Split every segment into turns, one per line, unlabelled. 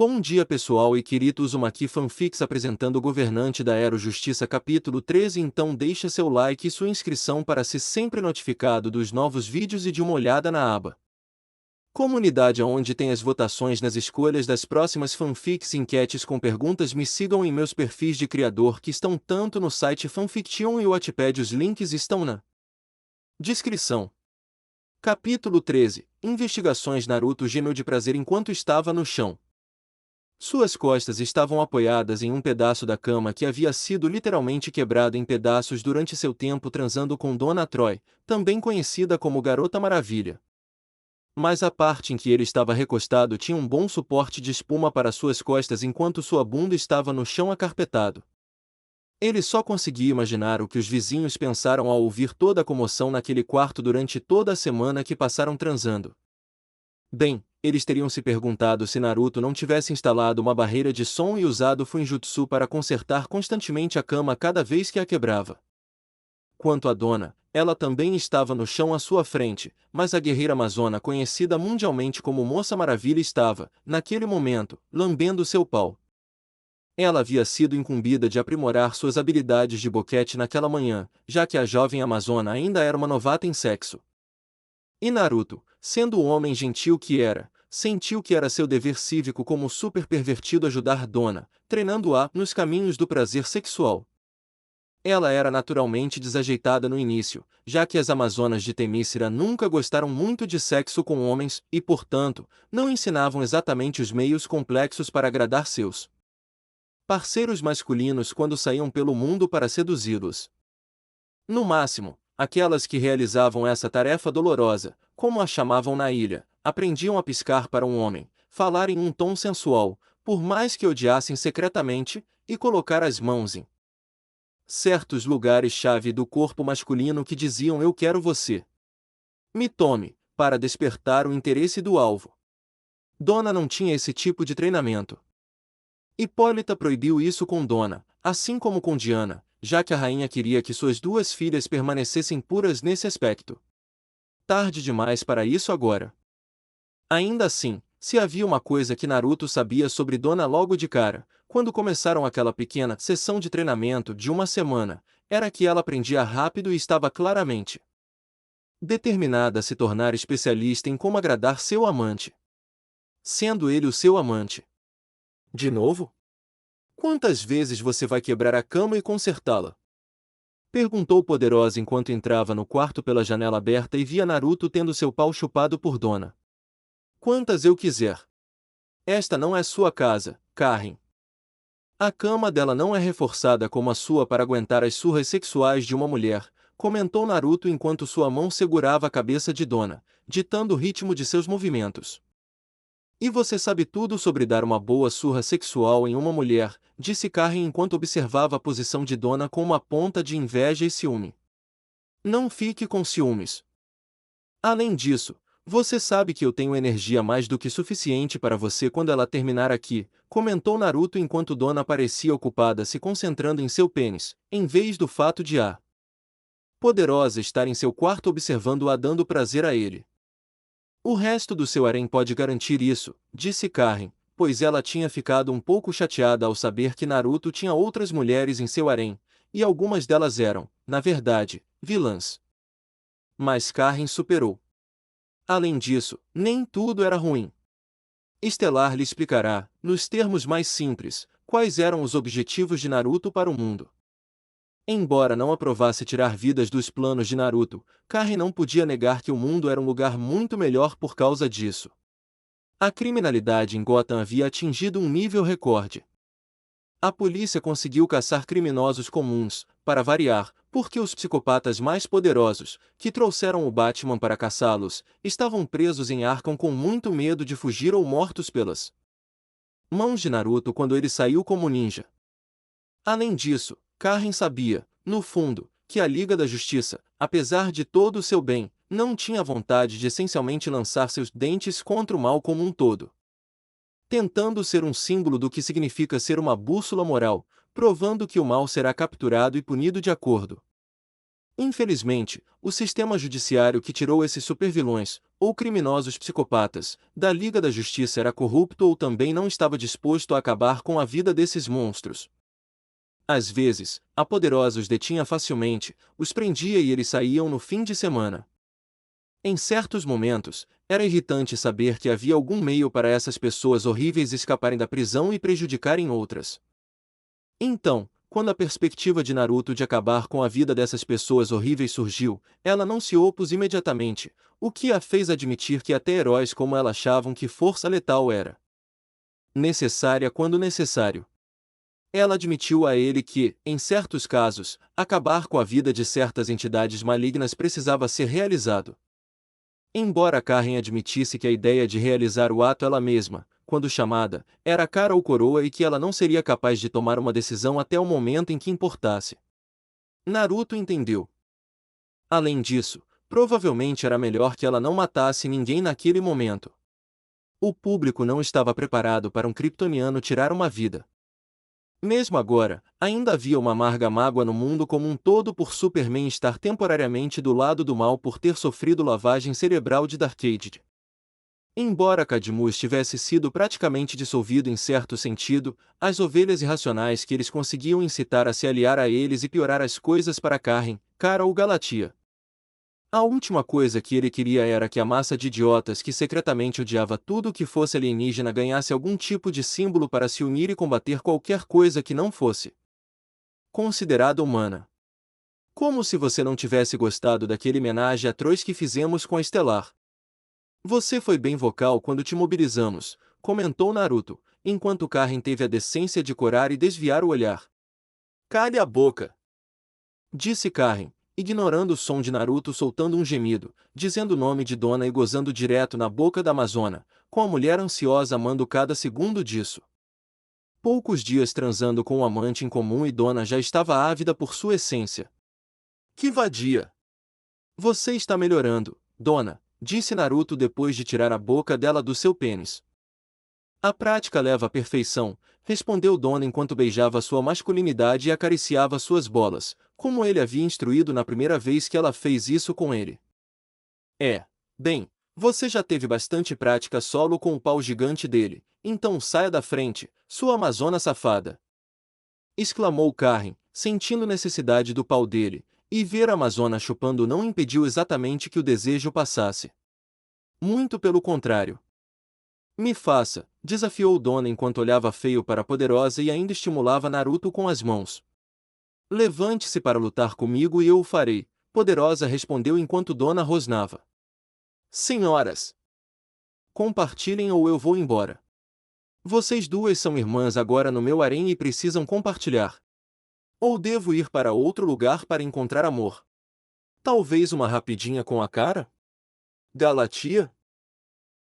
Bom dia pessoal e querido Uzumaki Fanfics apresentando o Governante da Aero Justiça capítulo 13. Então deixa seu like e sua inscrição para ser sempre notificado dos novos vídeos e de uma olhada na aba Comunidade, onde tem as votações nas escolhas das próximas fanfics e enquetes com perguntas. Me sigam em meus perfis de criador que estão tanto no site Fanfiction e o Wattpad, os links estão na descrição. Capítulo 13. Investigações. Naruto gemeu de prazer enquanto estava no chão. Suas costas estavam apoiadas em um pedaço da cama que havia sido literalmente quebrado em pedaços durante seu tempo transando com Dona Troy, também conhecida como Garota Maravilha. Mas a parte em que ele estava recostado tinha um bom suporte de espuma para suas costas enquanto sua bunda estava no chão acarpetado. Ele só conseguia imaginar o que os vizinhos pensaram ao ouvir toda a comoção naquele quarto durante toda a semana que passaram transando. Bem, eles teriam se perguntado se Naruto não tivesse instalado uma barreira de som e usado Fuinjutsu para consertar constantemente a cama cada vez que a quebrava. Quanto a Dona, ela também estava no chão à sua frente, mas a guerreira amazona conhecida mundialmente como Moça Maravilha estava, naquele momento, lambendo seu pau. Ela havia sido incumbida de aprimorar suas habilidades de boquete naquela manhã, já que a jovem amazona ainda era uma novata em sexo. E Naruto, sendo o homem gentil que era, sentiu que era seu dever cívico como super pervertido ajudar Dona, treinando-a nos caminhos do prazer sexual. Ela era naturalmente desajeitada no início, já que as amazonas de Temícera nunca gostaram muito de sexo com homens e, portanto, não ensinavam exatamente os meios complexos para agradar seus parceiros masculinos quando saíam pelo mundo para seduzi-los. No máximo, aquelas que realizavam essa tarefa dolorosa, como a chamavam na ilha, aprendiam a piscar para um homem, falar em um tom sensual, por mais que odiassem secretamente, e colocar as mãos em certos lugares-chave do corpo masculino que diziam "eu quero você. Me tome", para despertar o interesse do alvo. Dona não tinha esse tipo de treinamento. Hipólita proibiu isso com Dona, assim como com Diana, já que a rainha queria que suas duas filhas permanecessem puras nesse aspecto. Tarde demais para isso agora. Ainda assim, se havia uma coisa que Naruto sabia sobre Dona logo de cara, quando começaram aquela pequena sessão de treinamento de uma semana, era que ela aprendia rápido e estava claramente determinada a se tornar especialista em como agradar seu amante. Sendo ele o seu amante. De novo? Quantas vezes você vai quebrar a cama e consertá-la? Perguntou Poderosa enquanto entrava no quarto pela janela aberta e via Naruto tendo seu pau chupado por Dona. Quantas eu quiser. Esta não é sua casa, Karin. A cama dela não é reforçada como a sua para aguentar as surras sexuais de uma mulher, comentou Naruto enquanto sua mão segurava a cabeça de Dona, ditando o ritmo de seus movimentos. E você sabe tudo sobre dar uma boa surra sexual em uma mulher, disse Karin enquanto observava a posição de Dona com uma ponta de inveja e ciúme. Não fique com ciúmes. Além disso, você sabe que eu tenho energia mais do que suficiente para você quando ela terminar aqui, comentou Naruto enquanto Dona parecia ocupada se concentrando em seu pênis, em vez do fato de a Poderosa estar em seu quarto observando-a dando prazer a ele. O resto do seu harém pode garantir isso, disse Karin, pois ela tinha ficado um pouco chateada ao saber que Naruto tinha outras mulheres em seu harém, e algumas delas eram, na verdade, vilãs. Mas Karin superou. Além disso, nem tudo era ruim. Estelar lhe explicará, nos termos mais simples, quais eram os objetivos de Naruto para o mundo. Embora não aprovasse tirar vidas dos planos de Naruto, Karin não podia negar que o mundo era um lugar muito melhor por causa disso. A criminalidade em Gotham havia atingido um nível recorde. A polícia conseguiu caçar criminosos comuns, para variar, porque os psicopatas mais poderosos, que trouxeram o Batman para caçá-los, estavam presos em Arkham com muito medo de fugir ou mortos pelas mãos de Naruto quando ele saiu como ninja. Além disso, Karin sabia, no fundo, que a Liga da Justiça, apesar de todo o seu bem, não tinha vontade de essencialmente lançar seus dentes contra o mal como um todo. Tentando ser um símbolo do que significa ser uma bússola moral, provando que o mal será capturado e punido de acordo Infelizmente, o sistema judiciário que tirou esses supervilões, ou criminosos psicopatas, da Liga da Justiça era corrupto ou também não estava disposto a acabar com a vida desses monstros. Às vezes, a Poderosa os detinha facilmente, os prendia e eles saíam no fim de semana. Em certos momentos, era irritante saber que havia algum meio para essas pessoas horríveis escaparem da prisão e prejudicarem outras. Então, quando a perspectiva de Naruto de acabar com a vida dessas pessoas horríveis surgiu, ela não se opôs imediatamente, o que a fez admitir que até heróis como ela achavam que força letal era necessária quando necessário. Ela admitiu a ele que, em certos casos, acabar com a vida de certas entidades malignas precisava ser realizado. Embora Karen admitisse que a ideia de realizar o ato ela mesma, quando chamada, era cara ou coroa e que ela não seria capaz de tomar uma decisão até o momento em que importasse. Naruto entendeu. Além disso, provavelmente era melhor que ela não matasse ninguém naquele momento. O público não estava preparado para um kryptoniano tirar uma vida. Mesmo agora, ainda havia uma amarga mágoa no mundo como um todo por Superman estar temporariamente do lado do mal por ter sofrido lavagem cerebral de Darkseid. Embora Cadmus tivesse sido praticamente dissolvido em certo sentido, as ovelhas irracionais que eles conseguiam incitar a se aliar a eles e piorar as coisas para Karen, Kara ou Galatia. A última coisa que ele queria era que a massa de idiotas que secretamente odiava tudo o que fosse alienígena ganhasse algum tipo de símbolo para se unir e combater qualquer coisa que não fosse considerada humana. Como se você não tivesse gostado daquele homenagem atroz que fizemos com a Estelar. Você foi bem vocal quando te mobilizamos, comentou Naruto, enquanto Karen teve a decência de corar e desviar o olhar. Cale a boca! Disse Karen, ignorando o som de Naruto soltando um gemido, dizendo o nome de Dona e gozando direto na boca da Amazona, com a mulher ansiosa amando cada segundo disso. Poucos dias transando com o amante em comum e Dona já estava ávida por sua essência. Que vadia! Você está melhorando, Dona, disse Naruto depois de tirar a boca dela do seu pênis. A prática leva à perfeição, respondeu Dona enquanto beijava sua masculinidade e acariciava suas bolas, como ele havia instruído na primeira vez que ela fez isso com ele. Bem, você já teve bastante prática solo com o pau gigante dele, então saia da frente, sua amazona safada! Exclamou Karen, sentindo necessidade do pau dele, e ver a amazona chupando não impediu exatamente que o desejo passasse. Muito pelo contrário. Me faça, desafiou Dona enquanto olhava feio para a Poderosa e ainda estimulava Naruto com as mãos. Levante-se para lutar comigo e eu o farei, Poderosa respondeu enquanto Dona rosnava. Senhoras! Compartilhem ou eu vou embora. Vocês duas são irmãs agora no meu harém e precisam compartilhar. Ou devo ir para outro lugar para encontrar amor? Talvez uma rapidinha com a cara? Galatia?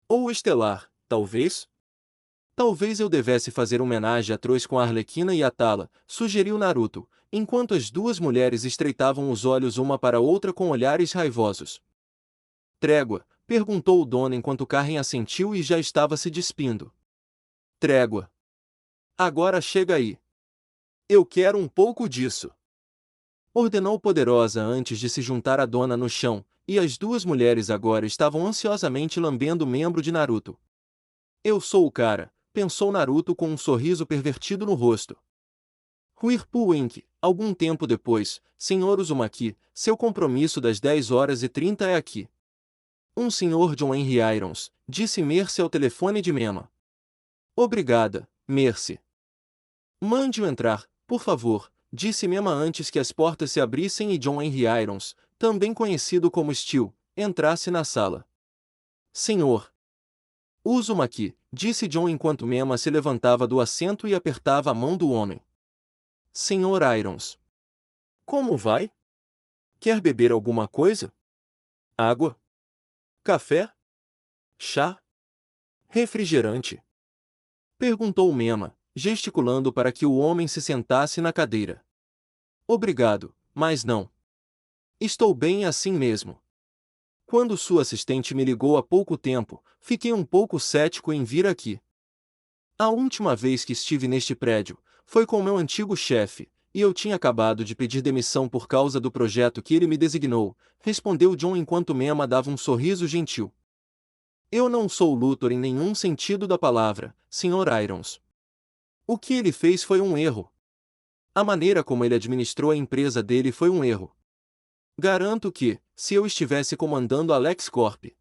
Ou Estelar, talvez? Talvez eu devesse fazer homenagem atroz com a Arlequina e a Tala, sugeriu Naruto, enquanto as duas mulheres estreitavam os olhos uma para a outra com olhares raivosos. Trégua? Perguntou Dona enquanto Karen assentiu e já estava se despindo. Trégua. Agora chega aí. Eu quero um pouco disso. Ordenou Poderosa antes de se juntar à Dona no chão, e as duas mulheres agora estavam ansiosamente lambendo o membro de Naruto. Eu sou o cara, pensou Naruto com um sorriso pervertido no rosto. Whirlpool Inc. Algum tempo depois, Sr. Uzumaki, seu compromisso das 10h30 é aqui. Um Sr. John Henry Irons, disse Mercy ao telefone de Mema. Obrigada, Mercy. Mande-o entrar, por favor, disse Mema antes que as portas se abrissem e John Henry Irons, também conhecido como Steel, entrasse na sala. Senhor Uzumaki, disse John enquanto Mema se levantava do assento e apertava a mão do homem. Senhor Irons. Como vai? Quer beber alguma coisa? Água? Café? Chá? Refrigerante? Perguntou Mema, gesticulando para que o homem se sentasse na cadeira. Obrigado, mas não. Estou bem assim mesmo. Quando sua assistente me ligou há pouco tempo, fiquei um pouco cético em vir aqui. A última vez que estive neste prédio, foi com meu antigo chefe, e eu tinha acabado de pedir demissão por causa do projeto que ele me designou, respondeu John enquanto Mema dava um sorriso gentil. Eu não sou Luthor em nenhum sentido da palavra, Sr. Irons. O que ele fez foi um erro. A maneira como ele administrou a empresa dele foi um erro. Garanto que, se eu estivesse comandando a LexCorp,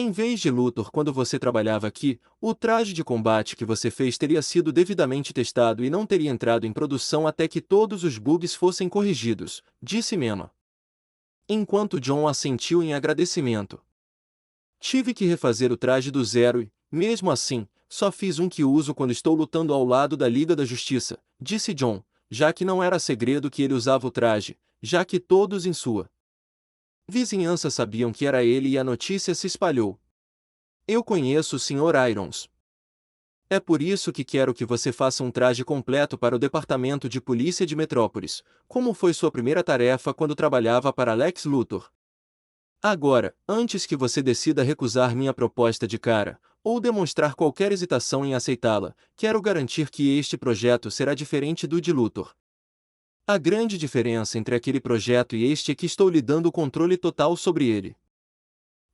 em vez de Luthor quando você trabalhava aqui, o traje de combate que você fez teria sido devidamente testado e não teria entrado em produção até que todos os bugs fossem corrigidos, disse Mema. Enquanto John assentiu em agradecimento. Tive que refazer o traje do zero e, mesmo assim, só fiz um que uso quando estou lutando ao lado da Liga da Justiça, disse John, já que não era segredo que ele usava o traje, já que todos em sua vizinhança sabiam que era ele e a notícia se espalhou. Eu conheço o Sr. Irons. É por isso que quero que você faça um traje completo para o Departamento de Polícia de Metrópolis, como foi sua primeira tarefa quando trabalhava para Lex Luthor. Agora, antes que você decida recusar minha proposta de cara, ou demonstrar qualquer hesitação em aceitá-la, quero garantir que este projeto será diferente do de Luthor. A grande diferença entre aquele projeto e este é que estou lhe dando o controle total sobre ele.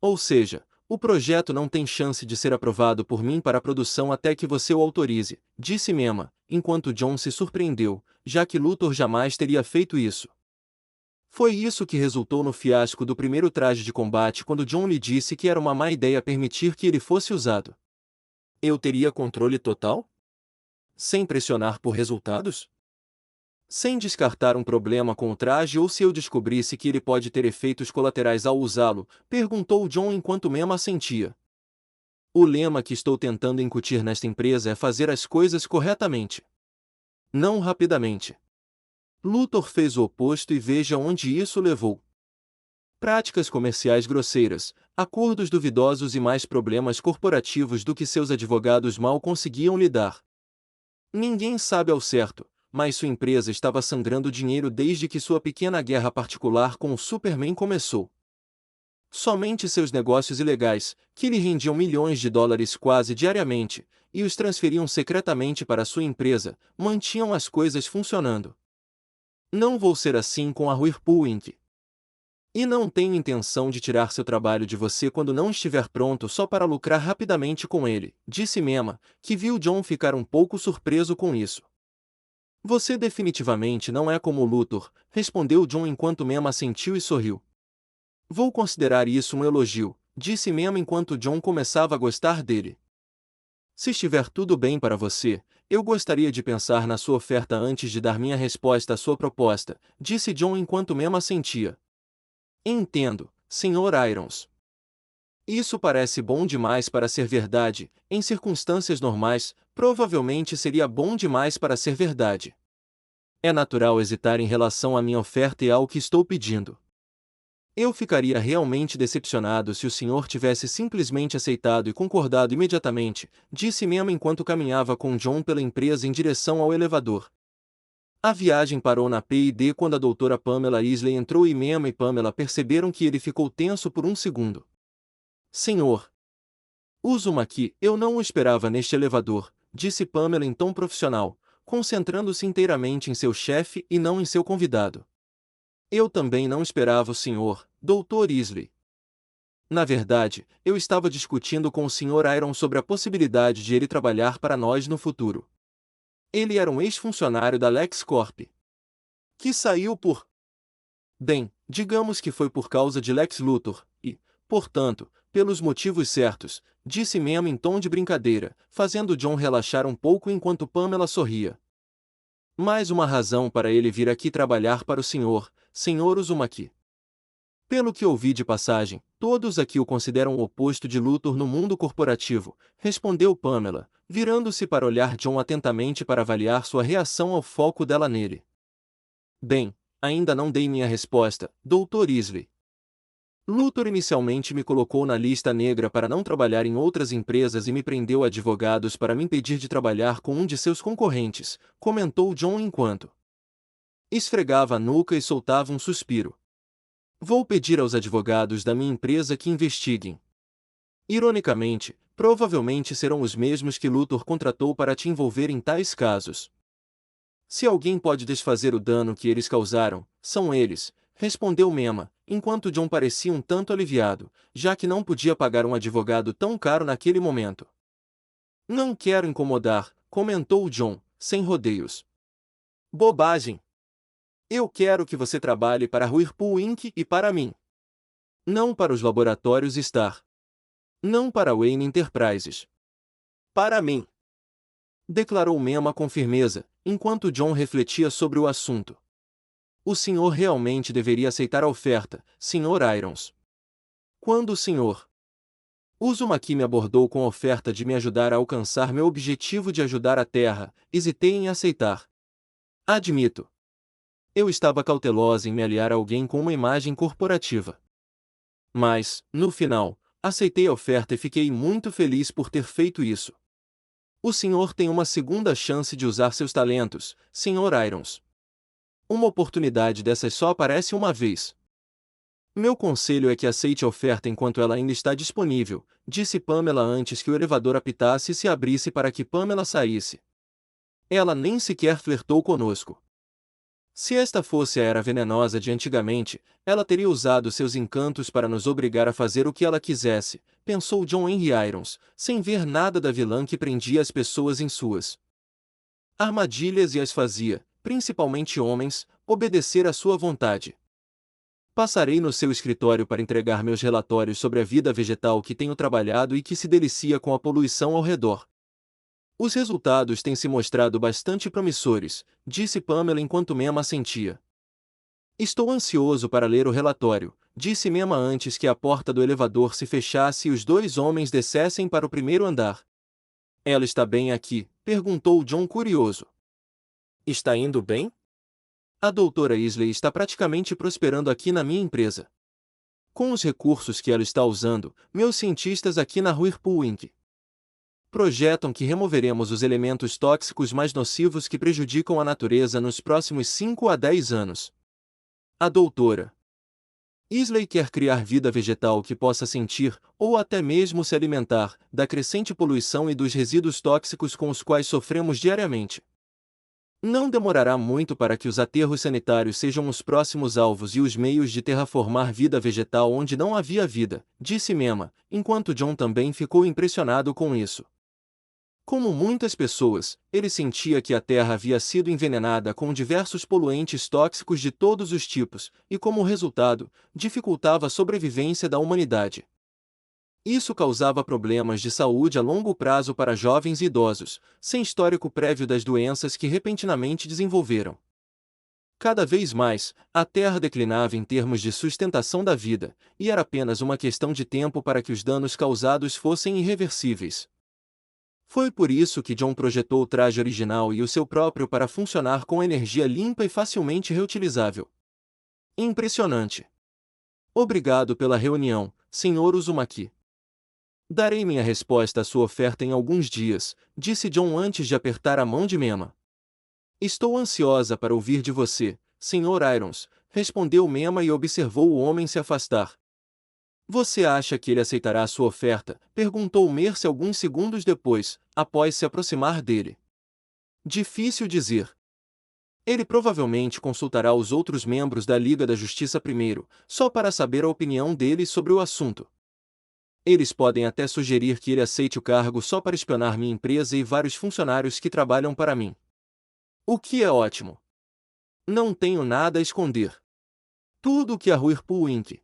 Ou seja, o projeto não tem chance de ser aprovado por mim para a produção até que você o autorize, disse Mema, enquanto John se surpreendeu, já que Luthor jamais teria feito isso. Foi isso que resultou no fiasco do primeiro traje de combate quando John lhe disse que era uma má ideia permitir que ele fosse usado. Eu teria controle total? Sem pressionar por resultados? Sem descartar um problema com o traje ou se eu descobrisse que ele pode ter efeitos colaterais ao usá-lo, perguntou John enquanto Mema assentia. O lema que estou tentando incutir nesta empresa é fazer as coisas corretamente. Não rapidamente. Luthor fez o oposto e veja onde isso levou. Práticas comerciais grosseiras, acordos duvidosos e mais problemas corporativos do que seus advogados mal conseguiam lidar. Ninguém sabe ao certo, mas sua empresa estava sangrando dinheiro desde que sua pequena guerra particular com o Superman começou. Somente seus negócios ilegais, que lhe rendiam milhões de dólares quase diariamente, e os transferiam secretamente para sua empresa, mantinham as coisas funcionando. Não vou ser assim com a Whirlpool Inc. E não tenho intenção de tirar seu trabalho de você quando não estiver pronto só para lucrar rapidamente com ele, disse Mema, que viu John ficar um pouco surpreso com isso. Você definitivamente não é como o Luthor, respondeu John enquanto Mema assentiu e sorriu. Vou considerar isso um elogio, disse Mema enquanto John começava a gostar dele. Se estiver tudo bem para você, eu gostaria de pensar na sua oferta antes de dar minha resposta à sua proposta, disse John enquanto Mema assentia. Entendo, Sr. Irons. Isso parece bom demais para ser verdade, em circunstâncias normais, provavelmente seria bom demais para ser verdade. É natural hesitar em relação à minha oferta e ao que estou pedindo. Eu ficaria realmente decepcionado se o senhor tivesse simplesmente aceitado e concordado imediatamente, disse Mema enquanto caminhava com John pela empresa em direção ao elevador. A viagem parou na P&D quando a doutora Pamela Isley entrou e Mema e Pamela perceberam que ele ficou tenso por um segundo. Senhor Uzumaki, eu não o esperava neste elevador, disse Pamela em tom profissional, concentrando-se inteiramente em seu chefe e não em seu convidado. Eu também não esperava o senhor, Dr. Isley. Na verdade, eu estava discutindo com o Sr. Iron sobre a possibilidade de ele trabalhar para nós no futuro. Ele era um ex-funcionário da LexCorp. Que saiu por... Bem, digamos que foi por causa de Lex Luthor, e, portanto, pelos motivos certos, disse Mema em tom de brincadeira, fazendo John relaxar um pouco enquanto Pamela sorria. Mais uma razão para ele vir aqui trabalhar para o senhor, Sr. Uzumaki. Pelo que ouvi de passagem, todos aqui o consideram o oposto de Luthor no mundo corporativo, respondeu Pamela, virando-se para olhar John atentamente para avaliar sua reação ao foco dela nele. Bem, ainda não dei minha resposta, Dr. Isley. Luthor inicialmente me colocou na lista negra para não trabalhar em outras empresas e me prendeu advogados para me impedir de trabalhar com um de seus concorrentes, comentou John enquanto esfregava a nuca e soltava um suspiro. Vou pedir aos advogados da minha empresa que investiguem. Ironicamente, provavelmente serão os mesmos que Luthor contratou para te envolver em tais casos. Se alguém pode desfazer o dano que eles causaram, são eles, respondeu Mema, enquanto John parecia um tanto aliviado, já que não podia pagar um advogado tão caro naquele momento. Não quero incomodar, comentou John, sem rodeios. Bobagem! Eu quero que você trabalhe para a Whirlpool Inc. e para mim. Não para os laboratórios Star. Não para a Wayne Enterprises. Para mim! Declarou Mema com firmeza, enquanto John refletia sobre o assunto. O senhor realmente deveria aceitar a oferta, Sr. Irons. Quando o Sr. Uzumaki me abordou com a oferta de me ajudar a alcançar meu objetivo de ajudar a Terra, hesitei em aceitar. Admito. Eu estava cautelosa em me aliar a alguém com uma imagem corporativa. Mas, no final, aceitei a oferta e fiquei muito feliz por ter feito isso. O senhor tem uma segunda chance de usar seus talentos, Sr. Irons. Uma oportunidade dessas só aparece uma vez. Meu conselho é que aceite a oferta enquanto ela ainda está disponível, disse Pamela antes que o elevador apitasse e se abrisse para que Pamela saísse. Ela nem sequer flertou conosco. Se esta fosse a era venenosa de antigamente, ela teria usado seus encantos para nos obrigar a fazer o que ela quisesse, pensou John Henry Irons, sem ver nada da vilã que prendia as pessoas em suas armadilhas e as fazia, principalmente homens, obedecer à sua vontade. Passarei no seu escritório para entregar meus relatórios sobre a vida vegetal que tenho trabalhado e que se delicia com a poluição ao redor. Os resultados têm se mostrado bastante promissores, disse Pamela enquanto Mema assentia. Estou ansioso para ler o relatório, disse Mema antes que a porta do elevador se fechasse e os dois homens descessem para o primeiro andar. Ela está bem aqui? Perguntou John curioso. Está indo bem? A doutora Isley está praticamente prosperando aqui na minha empresa. Com os recursos que ela está usando, meus cientistas aqui na Whirlpool Inc. projetam que removeremos os elementos tóxicos mais nocivos que prejudicam a natureza nos próximos 5 a 10 anos. A doutora Isley quer criar vida vegetal que possa sentir, ou até mesmo se alimentar, da crescente poluição e dos resíduos tóxicos com os quais sofremos diariamente. Não demorará muito para que os aterros sanitários sejam os próximos alvos e os meios de terraformar vida vegetal onde não havia vida, disse Mema, enquanto John também ficou impressionado com isso. Como muitas pessoas, ele sentia que a Terra havia sido envenenada com diversos poluentes tóxicos de todos os tipos, e como resultado, dificultava a sobrevivência da humanidade. Isso causava problemas de saúde a longo prazo para jovens e idosos, sem histórico prévio das doenças que repentinamente desenvolveram. Cada vez mais, a Terra declinava em termos de sustentação da vida, e era apenas uma questão de tempo para que os danos causados fossem irreversíveis. Foi por isso que John projetou o traje original e o seu próprio para funcionar com energia limpa e facilmente reutilizável. Impressionante! Obrigado pela reunião, Sr. Uzumaki. Darei minha resposta à sua oferta em alguns dias, disse John antes de apertar a mão de Mema. Estou ansiosa para ouvir de você, Sr. Irons, respondeu Mema e observou o homem se afastar. Você acha que ele aceitará a sua oferta? Perguntou Mercy alguns segundos depois, após se aproximar dele. Difícil dizer. Ele provavelmente consultará os outros membros da Liga da Justiça primeiro, só para saber a opinião deles sobre o assunto. Eles podem até sugerir que ele aceite o cargo só para espionar minha empresa e vários funcionários que trabalham para mim. O que é ótimo. Não tenho nada a esconder. Tudo o que a Whirlpool Inc.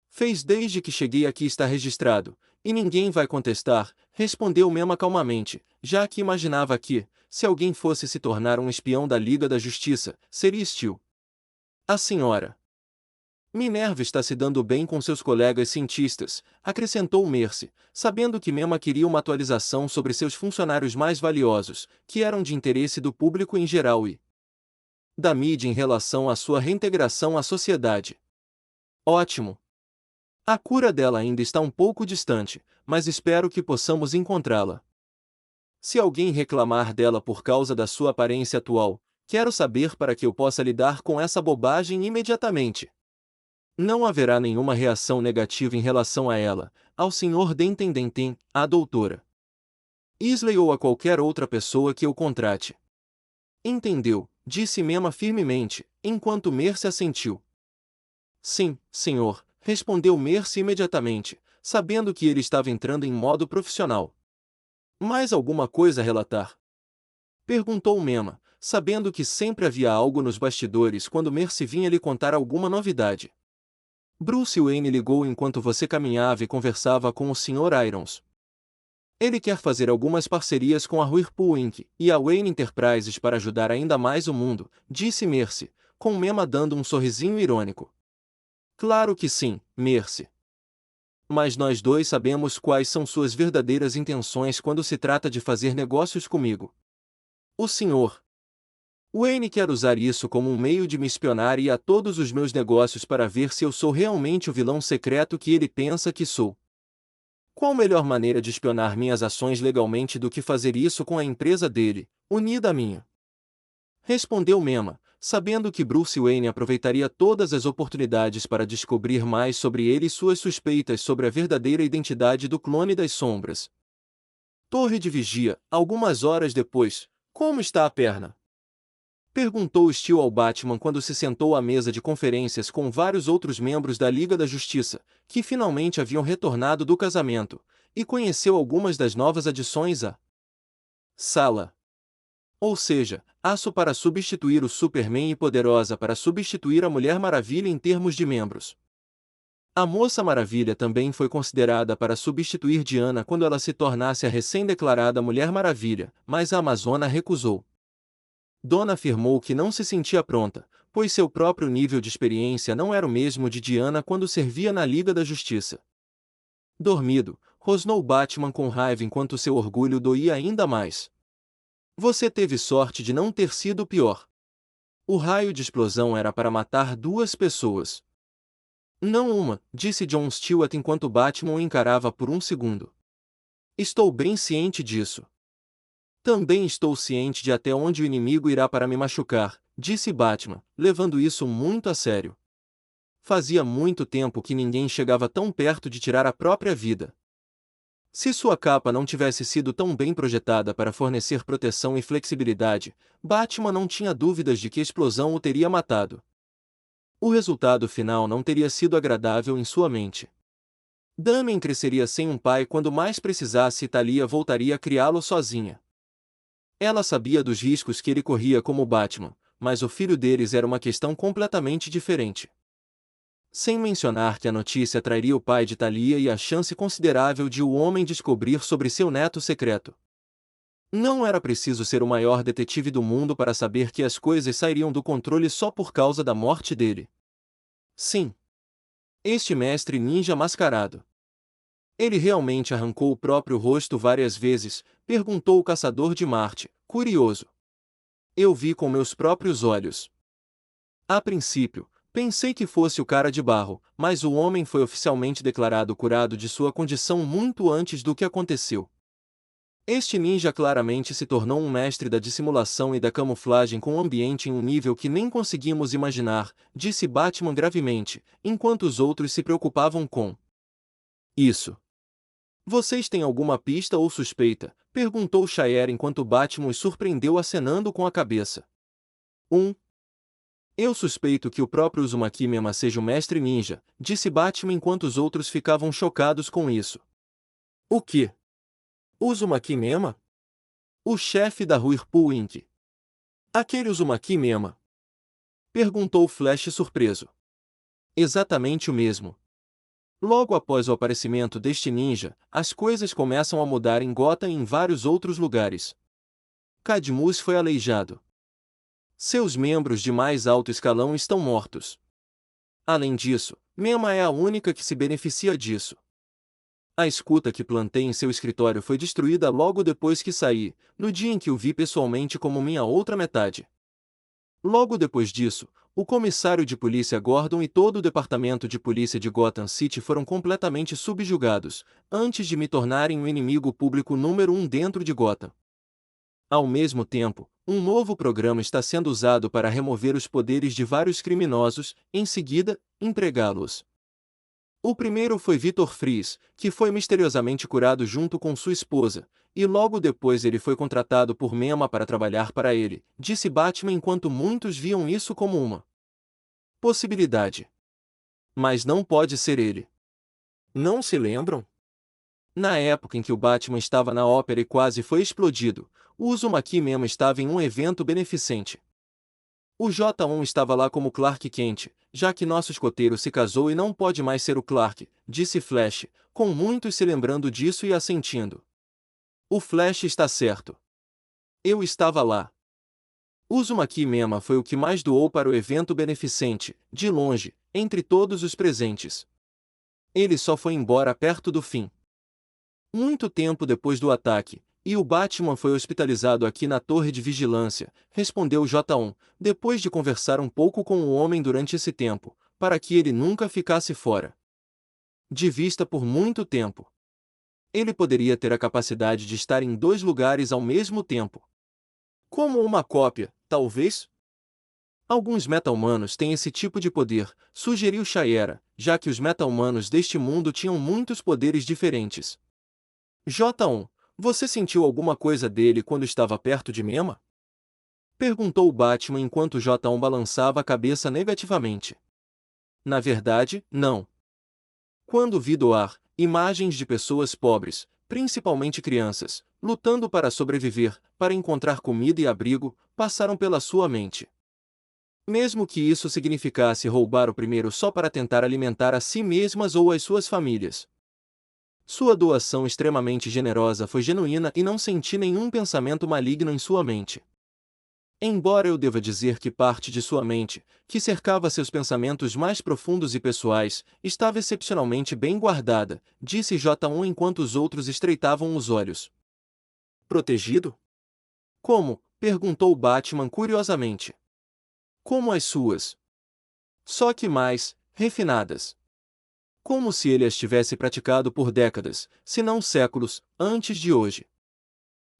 fez desde que cheguei aqui está registrado, e ninguém vai contestar, respondeu Mema calmamente, já que imaginava que, se alguém fosse se tornar um espião da Liga da Justiça, seria Steel. A senhora Minerva está se dando bem com seus colegas cientistas, acrescentou Mercy, sabendo que Mema queria uma atualização sobre seus funcionários mais valiosos, que eram de interesse do público em geral e da mídia em relação à sua reintegração à sociedade. Ótimo! A cura dela ainda está um pouco distante, mas espero que possamos encontrá-la. Se alguém reclamar dela por causa da sua aparência atual, quero saber para que eu possa lidar com essa bobagem imediatamente. Não haverá nenhuma reação negativa em relação a ela, ao Sr. Denten, à doutora Isley ou a qualquer outra pessoa que eu contrate. Entendeu, disse Mema firmemente, enquanto Mercy assentiu. Sim, senhor, respondeu Mercy imediatamente, sabendo que ele estava entrando em modo profissional. Mais alguma coisa a relatar? Perguntou Mema, sabendo que sempre havia algo nos bastidores quando Mercy vinha lhe contar alguma novidade. Bruce Wayne ligou enquanto você caminhava e conversava com o Sr. Irons. Ele quer fazer algumas parcerias com a Whirlpool Inc. e a Wayne Enterprises para ajudar ainda mais o mundo, disse Mercy, com Mema dando um sorrisinho irônico. Claro que sim, Mercy. Mas nós dois sabemos quais são suas verdadeiras intenções quando se trata de fazer negócios comigo. O Sr. Wayne quer usar isso como um meio de me espionar e a todos os meus negócios para ver se eu sou realmente o vilão secreto que ele pensa que sou. Qual melhor maneira de espionar minhas ações legalmente do que fazer isso com a empresa dele, unida à minha? Respondeu Mema, sabendo que Bruce Wayne aproveitaria todas as oportunidades para descobrir mais sobre ele e suas suspeitas sobre a verdadeira identidade do Clone das Sombras. Torre de Vigia, algumas horas depois. Como está a perna? Perguntou Steel ao Batman quando se sentou à mesa de conferências com vários outros membros da Liga da Justiça, que finalmente haviam retornado do casamento, e conheceu algumas das novas adições à sala. Ou seja, Aço para substituir o Superman e Poderosa para substituir a Mulher Maravilha em termos de membros. A Moça Maravilha também foi considerada para substituir Diana quando ela se tornasse a recém-declarada Mulher Maravilha, mas a Amazona recusou. Donna afirmou que não se sentia pronta, pois seu próprio nível de experiência não era o mesmo de Diana quando servia na Liga da Justiça. Dormido, rosnou Batman com raiva enquanto seu orgulho doía ainda mais. Você teve sorte de não ter sido o pior. O raio de explosão era para matar 2 pessoas. Não uma, disse John Stewart enquanto Batman o encarava por um segundo. Estou bem ciente disso. Também estou ciente de até onde o inimigo irá para me machucar, disse Batman, levando isso muito a sério. Fazia muito tempo que ninguém chegava tão perto de tirar a própria vida. Se sua capa não tivesse sido tão bem projetada para fornecer proteção e flexibilidade, Batman não tinha dúvidas de que a explosão o teria matado. O resultado final não teria sido agradável em sua mente. Damien cresceria sem um pai quando mais precisasse e Talia voltaria a criá-lo sozinha. Ela sabia dos riscos que ele corria como Batman, mas o filho deles era uma questão completamente diferente. Sem mencionar que a notícia trairia o pai de Talia e a chance considerável de o homem descobrir sobre seu neto secreto. Não era preciso ser o maior detetive do mundo para saber que as coisas sairiam do controle só por causa da morte dele. Sim. Este mestre ninja mascarado. Ele realmente arrancou o próprio rosto várias vezes, perguntou o caçador de Marte, curioso. Eu vi com meus próprios olhos. A princípio, pensei que fosse o cara de barro, mas o homem foi oficialmente declarado curado de sua condição muito antes do que aconteceu. Este ninja claramente se tornou um mestre da dissimulação e da camuflagem com o ambiente em um nível que nem conseguimos imaginar, disse Batman gravemente, enquanto os outros se preocupavam com isso. Vocês têm alguma pista ou suspeita? Perguntou Shire enquanto Batman os surpreendeu acenando com a cabeça. Eu suspeito que o próprio Uzumaki Mema seja o mestre ninja, disse Batman enquanto os outros ficavam chocados com isso. O quê? Uzumaki Mema? O chefe da Whirlpool Inc. Aquele Uzumaki Mema? Perguntou Flash surpreso. Exatamente o mesmo. Logo após o aparecimento deste ninja, as coisas começam a mudar em Gotham e em vários outros lugares. Cadmus foi aleijado. Seus membros de mais alto escalão estão mortos. Além disso, Mema é a única que se beneficia disso. A escuta que plantei em seu escritório foi destruída logo depois que saí, no dia em que o vi pessoalmente como minha outra metade. Logo depois disso, o comissário de polícia Gordon e todo o departamento de polícia de Gotham City foram completamente subjugados, antes de me tornarem o inimigo público número 1 dentro de Gotham. Ao mesmo tempo, um novo programa está sendo usado para remover os poderes de vários criminosos, em seguida, empregá-los. O primeiro foi Victor Fries, que foi misteriosamente curado junto com sua esposa, E logo depois ele foi contratado por Mema para trabalhar para ele, disse Batman enquanto muitos viam isso como uma possibilidade. Mas não pode ser ele. Não se lembram? Na época em que o Batman estava na ópera e quase foi explodido, o Uzumaki Mema estava em um evento beneficente. O J1 estava lá como Clark Kent, já que nosso escoteiro se casou e não pode mais ser o Clark, disse Flash, com muitos se lembrando disso e assentindo. O Flash está certo. Eu estava lá. Uzumaki Mema foi o que mais doou para o evento beneficente, de longe, entre todos os presentes. Ele só foi embora perto do fim. Muito tempo depois do ataque, e o Batman foi hospitalizado aqui na torre de vigilância, respondeu J1, depois de conversar um pouco com o homem durante esse tempo, para que ele nunca ficasse fora de vista por muito tempo. Ele poderia ter a capacidade de estar em dois lugares ao mesmo tempo. Como uma cópia, talvez? Alguns meta-humanos têm esse tipo de poder, sugeriu Shayera, já que os meta-humanos deste mundo tinham muitos poderes diferentes. J1, você sentiu alguma coisa dele quando estava perto de Mema? Perguntou o Batman enquanto J1 balançava a cabeça negativamente. Na verdade, não. Quando vi doar imagens de pessoas pobres, principalmente crianças, lutando para sobreviver, para encontrar comida e abrigo, passaram pela sua mente. Mesmo que isso significasse roubar o primeiro só para tentar alimentar a si mesmas ou as suas famílias. Sua doação extremamente generosa foi genuína e não senti nenhum pensamento maligno em sua mente. Embora eu deva dizer que parte de sua mente, que cercava seus pensamentos mais profundos e pessoais, estava excepcionalmente bem guardada, disse J1 enquanto os outros estreitavam os olhos. Protegido? Como? Perguntou Batman curiosamente. Como as suas. Só que mais, refinadas. Como se ele as tivesse praticado por décadas, se não séculos, antes de hoje.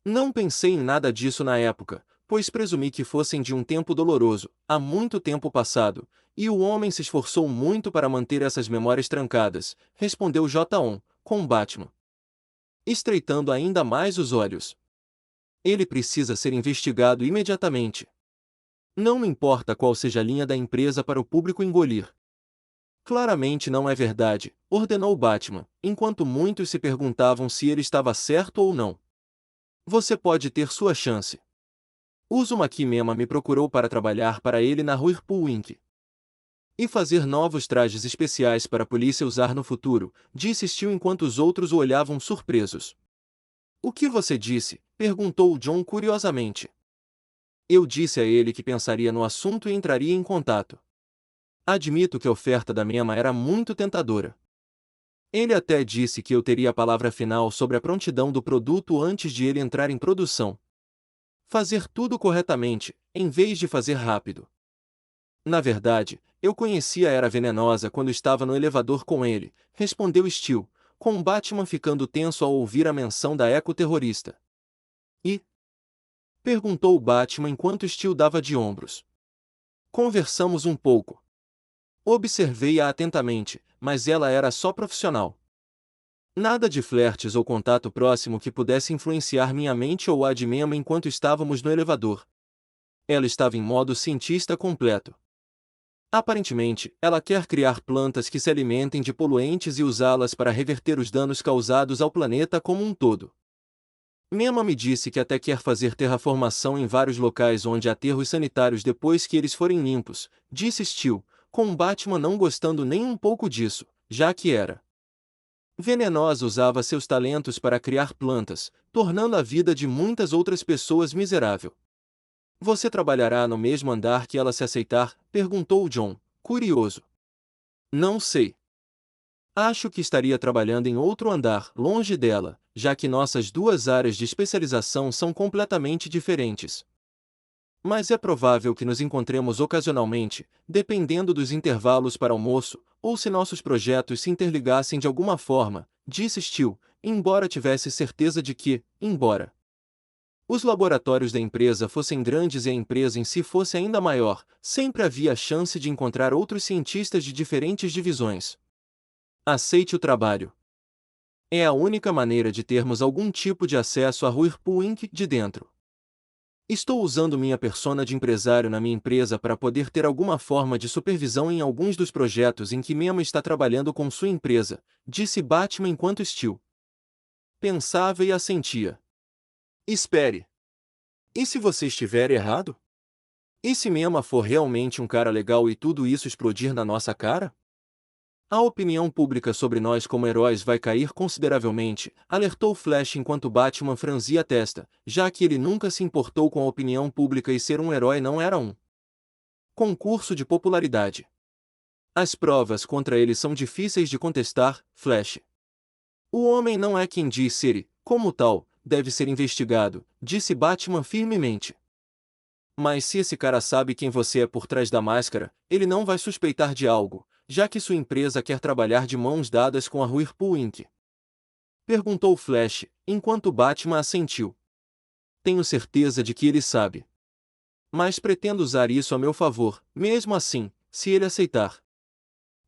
Não pensei em nada disso na época, pois presumi que fossem de um tempo doloroso, há muito tempo passado, e o homem se esforçou muito para manter essas memórias trancadas, respondeu J1, com Batman, estreitando ainda mais os olhos. Ele precisa ser investigado imediatamente. Não me importa qual seja a linha da empresa para o público engolir. Claramente não é verdade, ordenou Batman, enquanto muitos se perguntavam se ele estava certo ou não. Você pode ter sua chance. Uzumaki Mema me procurou para trabalhar para ele na Whirlpool Inc. E fazer novos trajes especiais para a polícia usar no futuro, disse Steel enquanto os outros o olhavam surpresos. O que você disse? Perguntou John curiosamente. Eu disse a ele que pensaria no assunto e entraria em contato. Admito que a oferta da Mema era muito tentadora. Ele até disse que eu teria a palavra final sobre a prontidão do produto antes de ele entrar em produção. Fazer tudo corretamente, em vez de fazer rápido. Na verdade, eu conhecia a Era Venenosa quando estava no elevador com ele, respondeu Steel, com Batman ficando tenso ao ouvir a menção da eco-terrorista. E? Perguntou Batman enquanto Steel dava de ombros. Conversamos um pouco. Observei-a atentamente, mas ela era só profissional. Nada de flertes ou contato próximo que pudesse influenciar minha mente ou a de Mema enquanto estávamos no elevador. Ela estava em modo cientista completo. Aparentemente, ela quer criar plantas que se alimentem de poluentes e usá-las para reverter os danos causados ao planeta como um todo. Mema me disse que até quer fazer terraformação em vários locais onde há aterros sanitários depois que eles forem limpos, disse Steel, com Batman não gostando nem um pouco disso, já que era venenosa usava seus talentos para criar plantas, tornando a vida de muitas outras pessoas miserável. Você trabalhará no mesmo andar que ela se aceitar? Perguntou John, curioso. Não sei. Acho que estaria trabalhando em outro andar, longe dela, já que nossas duas áreas de especialização são completamente diferentes. Mas é provável que nos encontremos ocasionalmente, dependendo dos intervalos para almoço, ou se nossos projetos se interligassem de alguma forma, disse Steel, embora tivesse certeza de que, embora os laboratórios da empresa fossem grandes e a empresa em si fosse ainda maior, sempre havia a chance de encontrar outros cientistas de diferentes divisões. Aceite o trabalho. É a única maneira de termos algum tipo de acesso a Whirlpool Inc. de dentro. Estou usando minha persona de empresário na minha empresa para poder ter alguma forma de supervisão em alguns dos projetos em que Mema está trabalhando com sua empresa, disse Batman enquanto Steel pensava e assentia. Espere. E se você estiver errado? E se Mema for realmente um cara legal e tudo isso explodir na nossa cara? A opinião pública sobre nós como heróis vai cair consideravelmente, alertou Flash enquanto Batman franzia a testa, já que ele nunca se importou com a opinião pública e ser um herói não era um concurso de popularidade. As provas contra ele são difíceis de contestar, Flash. O homem não é quem diz ser e, como tal, deve ser investigado, disse Batman firmemente. Mas se esse cara sabe quem você é por trás da máscara, ele não vai suspeitar de algo, já que sua empresa quer trabalhar de mãos dadas com a Whirlpool Inc. Perguntou Flash, enquanto Batman assentiu. Tenho certeza de que ele sabe. Mas pretendo usar isso a meu favor, mesmo assim, se ele aceitar.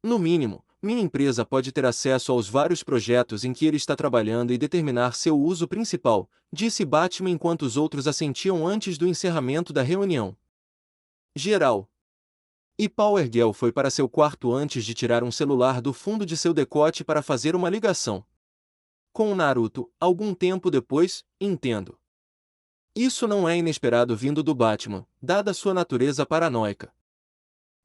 No mínimo, minha empresa pode ter acesso aos vários projetos em que ele está trabalhando e determinar seu uso principal, disse Batman enquanto os outros assentiam antes do encerramento da reunião geral. E Power Girl foi para seu quarto antes de tirar um celular do fundo de seu decote para fazer uma ligação com Naruto, algum tempo depois, entendo. Isso não é inesperado vindo do Batman, dada sua natureza paranoica.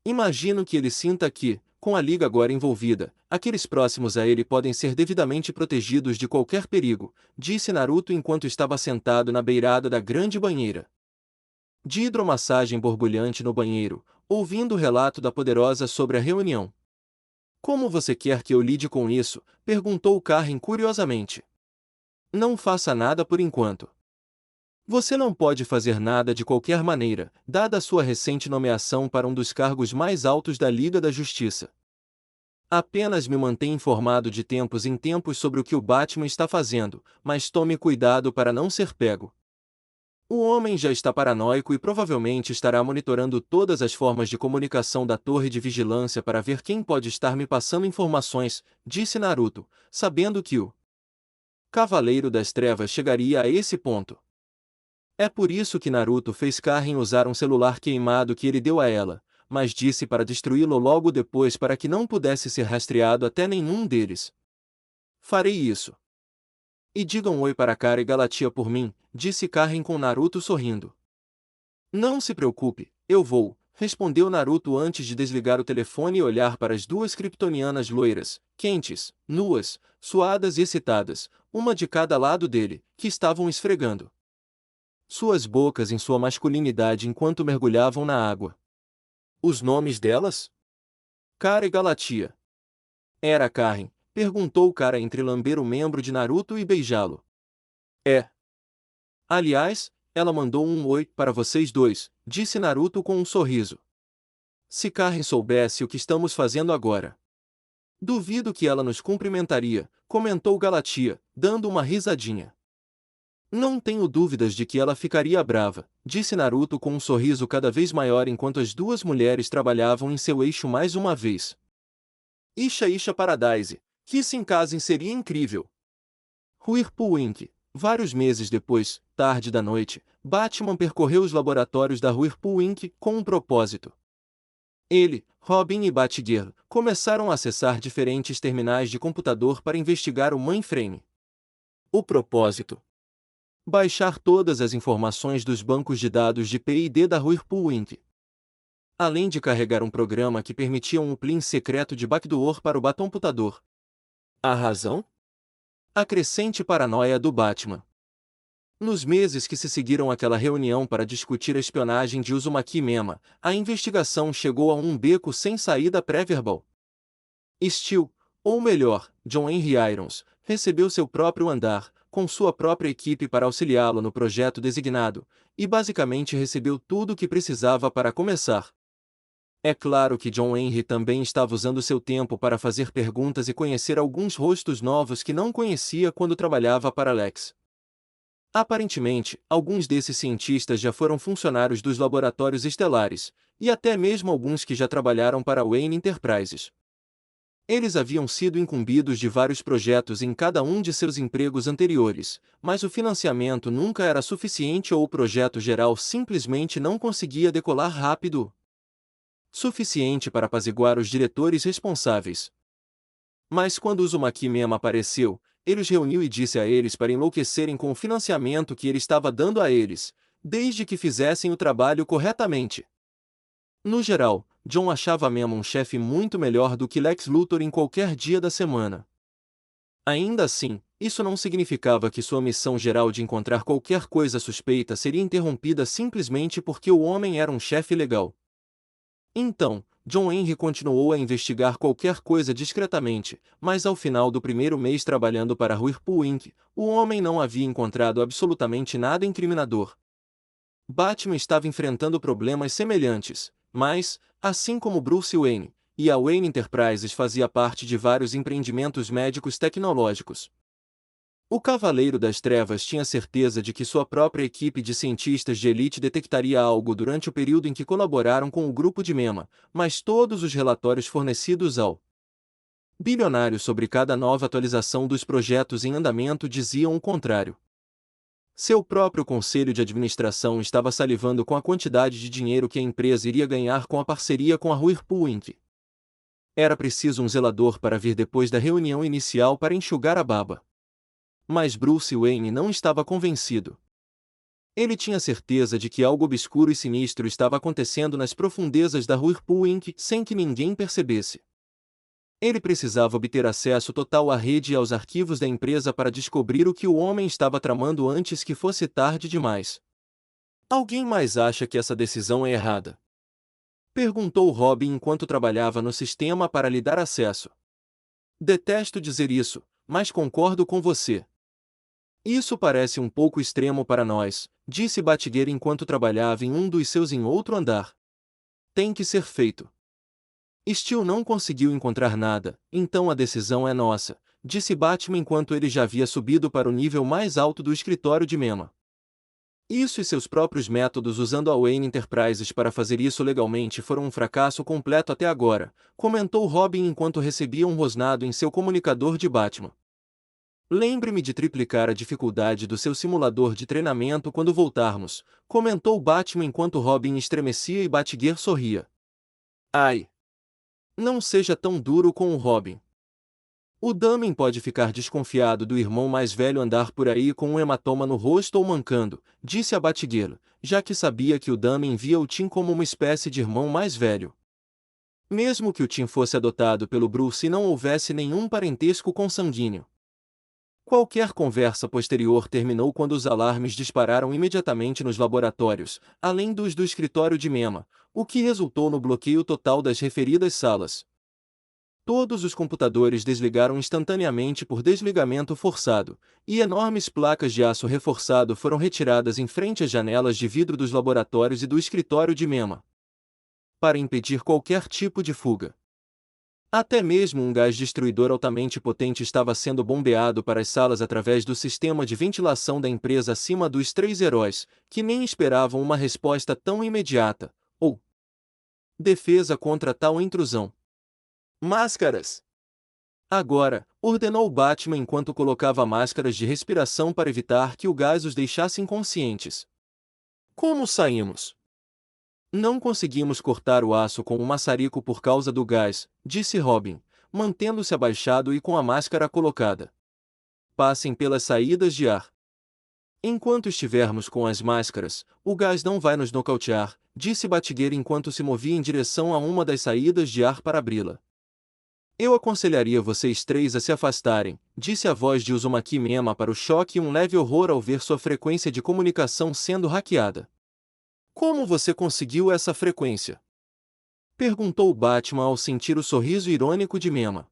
Imagino que ele sinta que, com a Liga agora envolvida, aqueles próximos a ele podem ser devidamente protegidos de qualquer perigo, disse Naruto enquanto estava sentado na beirada da grande banheira de hidromassagem borbulhante no banheiro, ouvindo o relato da poderosa sobre a reunião. Como você quer que eu lide com isso? Perguntou Karen curiosamente. Não faça nada por enquanto. Você não pode fazer nada de qualquer maneira, dada a sua recente nomeação para um dos cargos mais altos da Liga da Justiça. Apenas me mantenha informado de tempos em tempos sobre o que o Batman está fazendo, mas tome cuidado para não ser pego. O homem já está paranoico e provavelmente estará monitorando todas as formas de comunicação da torre de vigilância para ver quem pode estar me passando informações, disse Naruto, sabendo que o Cavaleiro das Trevas chegaria a esse ponto. É por isso que Naruto fez Karen usar um celular queimado que ele deu a ela, mas disse para destruí-lo logo depois para que não pudesse ser rastreado até nenhum deles. Farei isso. E digam oi para Cara e Galatia por mim, disse Karen com Naruto sorrindo. Não se preocupe, eu vou, respondeu Naruto antes de desligar o telefone e olhar para as duas kryptonianas loiras, quentes, nuas, suadas e excitadas, uma de cada lado dele, que estavam esfregando suas bocas em sua masculinidade enquanto mergulhavam na água. Os nomes delas? Cara e Galatia. Era Karen, perguntou Cara entre lamber o membro de Naruto e beijá-lo. É. Aliás, ela mandou um oi para vocês dois, disse Naruto com um sorriso. Se Karen soubesse o que estamos fazendo agora. Duvido que ela nos cumprimentaria, comentou Galatia, dando uma risadinha. Não tenho dúvidas de que ela ficaria brava, disse Naruto com um sorriso cada vez maior enquanto as duas mulheres trabalhavam em seu eixo mais uma vez. Isha Isha Paradise, que se em casem seria incrível. Whirlpool Inc. Vários meses depois, tarde da noite, Batman percorreu os laboratórios da Whirlpool Inc. com um propósito. Ele, Robin e Batgirl começaram a acessar diferentes terminais de computador para investigar o mainframe. O propósito: baixar todas as informações dos bancos de dados de P&D da Whirlpool Inc. Além de carregar um programa que permitia um uplink secreto de backdoor para o batomputador. A razão? A crescente paranoia do Batman. Nos meses que se seguiram àquela reunião para discutir a espionagem de Uzumaki Mema, a investigação chegou a um beco sem saída pré-verbal. Steel, ou melhor, John Henry Irons, recebeu seu próprio andar, com sua própria equipe para auxiliá-lo no projeto designado, e basicamente recebeu tudo o que precisava para começar. É claro que John Henry também estava usando seu tempo para fazer perguntas e conhecer alguns rostos novos que não conhecia quando trabalhava para Lex. Aparentemente, alguns desses cientistas já foram funcionários dos laboratórios estelares, e até mesmo alguns que já trabalharam para Wayne Enterprises. Eles haviam sido incumbidos de vários projetos em cada um de seus empregos anteriores, mas o financiamento nunca era suficiente ou o projeto geral simplesmente não conseguia decolar rápido suficiente para apaziguar os diretores responsáveis. Mas quando Uzumaki Mema apareceu, ele os reuniu e disse a eles para enlouquecerem com o financiamento que ele estava dando a eles, desde que fizessem o trabalho corretamente. No geral, John achava Mema um chefe muito melhor do que Lex Luthor em qualquer dia da semana. Ainda assim, isso não significava que sua missão geral de encontrar qualquer coisa suspeita seria interrompida simplesmente porque o homem era um chefe legal. Então, John Henry continuou a investigar qualquer coisa discretamente, mas ao final do primeiro mês trabalhando para a Whirlpool Inc., o homem não havia encontrado absolutamente nada incriminador. Batman estava enfrentando problemas semelhantes, mas, assim como Bruce Wayne, e a Wayne Enterprises fazia parte de vários empreendimentos médicos tecnológicos. O Cavaleiro das Trevas tinha certeza de que sua própria equipe de cientistas de elite detectaria algo durante o período em que colaboraram com o grupo de Mema, mas todos os relatórios fornecidos ao bilionário sobre cada nova atualização dos projetos em andamento diziam o contrário. Seu próprio conselho de administração estava salivando com a quantidade de dinheiro que a empresa iria ganhar com a parceria com a Whirlpool Inc. Era preciso um zelador para vir depois da reunião inicial para enxugar a baba. Mas Bruce Wayne não estava convencido. Ele tinha certeza de que algo obscuro e sinistro estava acontecendo nas profundezas da Whirlpool Inc. sem que ninguém percebesse. Ele precisava obter acesso total à rede e aos arquivos da empresa para descobrir o que o homem estava tramando antes que fosse tarde demais. Alguém mais acha que essa decisão é errada? Perguntou Robin enquanto trabalhava no sistema para lhe dar acesso. Detesto dizer isso, mas concordo com você. Isso parece um pouco extremo para nós, disse Batgirl enquanto trabalhava em um dos seus em outro andar. Tem que ser feito. Steel não conseguiu encontrar nada, então a decisão é nossa, disse Batman enquanto ele já havia subido para o nível mais alto do escritório de Mema. Isso e seus próprios métodos usando a Wayne Enterprises para fazer isso legalmente foram um fracasso completo até agora, comentou Robin enquanto recebia um rosnado em seu comunicador de Batman. Lembre-me de triplicar a dificuldade do seu simulador de treinamento quando voltarmos, comentou Batman enquanto Robin estremecia e Batgirl sorria. Ai! Não seja tão duro com o Robin. O Damien pode ficar desconfiado do irmão mais velho andar por aí com um hematoma no rosto ou mancando, disse a Batgirl, já que sabia que o Damien via o Tim como uma espécie de irmão mais velho. Mesmo que o Tim fosse adotado pelo Bruce e não houvesse nenhum parentesco consanguíneo. Qualquer conversa posterior terminou quando os alarmes dispararam imediatamente nos laboratórios, além dos do escritório de Mema, o que resultou no bloqueio total das referidas salas. Todos os computadores desligaram instantaneamente por desligamento forçado, e enormes placas de aço reforçado foram retiradas em frente às janelas de vidro dos laboratórios e do escritório de Mema, para impedir qualquer tipo de fuga. Até mesmo um gás destruidor altamente potente estava sendo bombeado para as salas através do sistema de ventilação da empresa acima dos três heróis, que nem esperavam uma resposta tão imediata, ou defesa contra tal intrusão. Máscaras! Agora, ordenou Batman enquanto colocava máscaras de respiração para evitar que o gás os deixasse inconscientes. Como saímos? Não conseguimos cortar o aço com o maçarico por causa do gás, disse Robin, mantendo-se abaixado e com a máscara colocada. Passem pelas saídas de ar. Enquanto estivermos com as máscaras, o gás não vai nos nocautear, disse Batgirl enquanto se movia em direção a uma das saídas de ar para abri-la. Eu aconselharia vocês três a se afastarem, disse a voz de Uzumaki Mema para o choque e um leve horror ao ver sua frequência de comunicação sendo hackeada. Como você conseguiu essa frequência? Perguntou Batman ao sentir o sorriso irônico de Mema.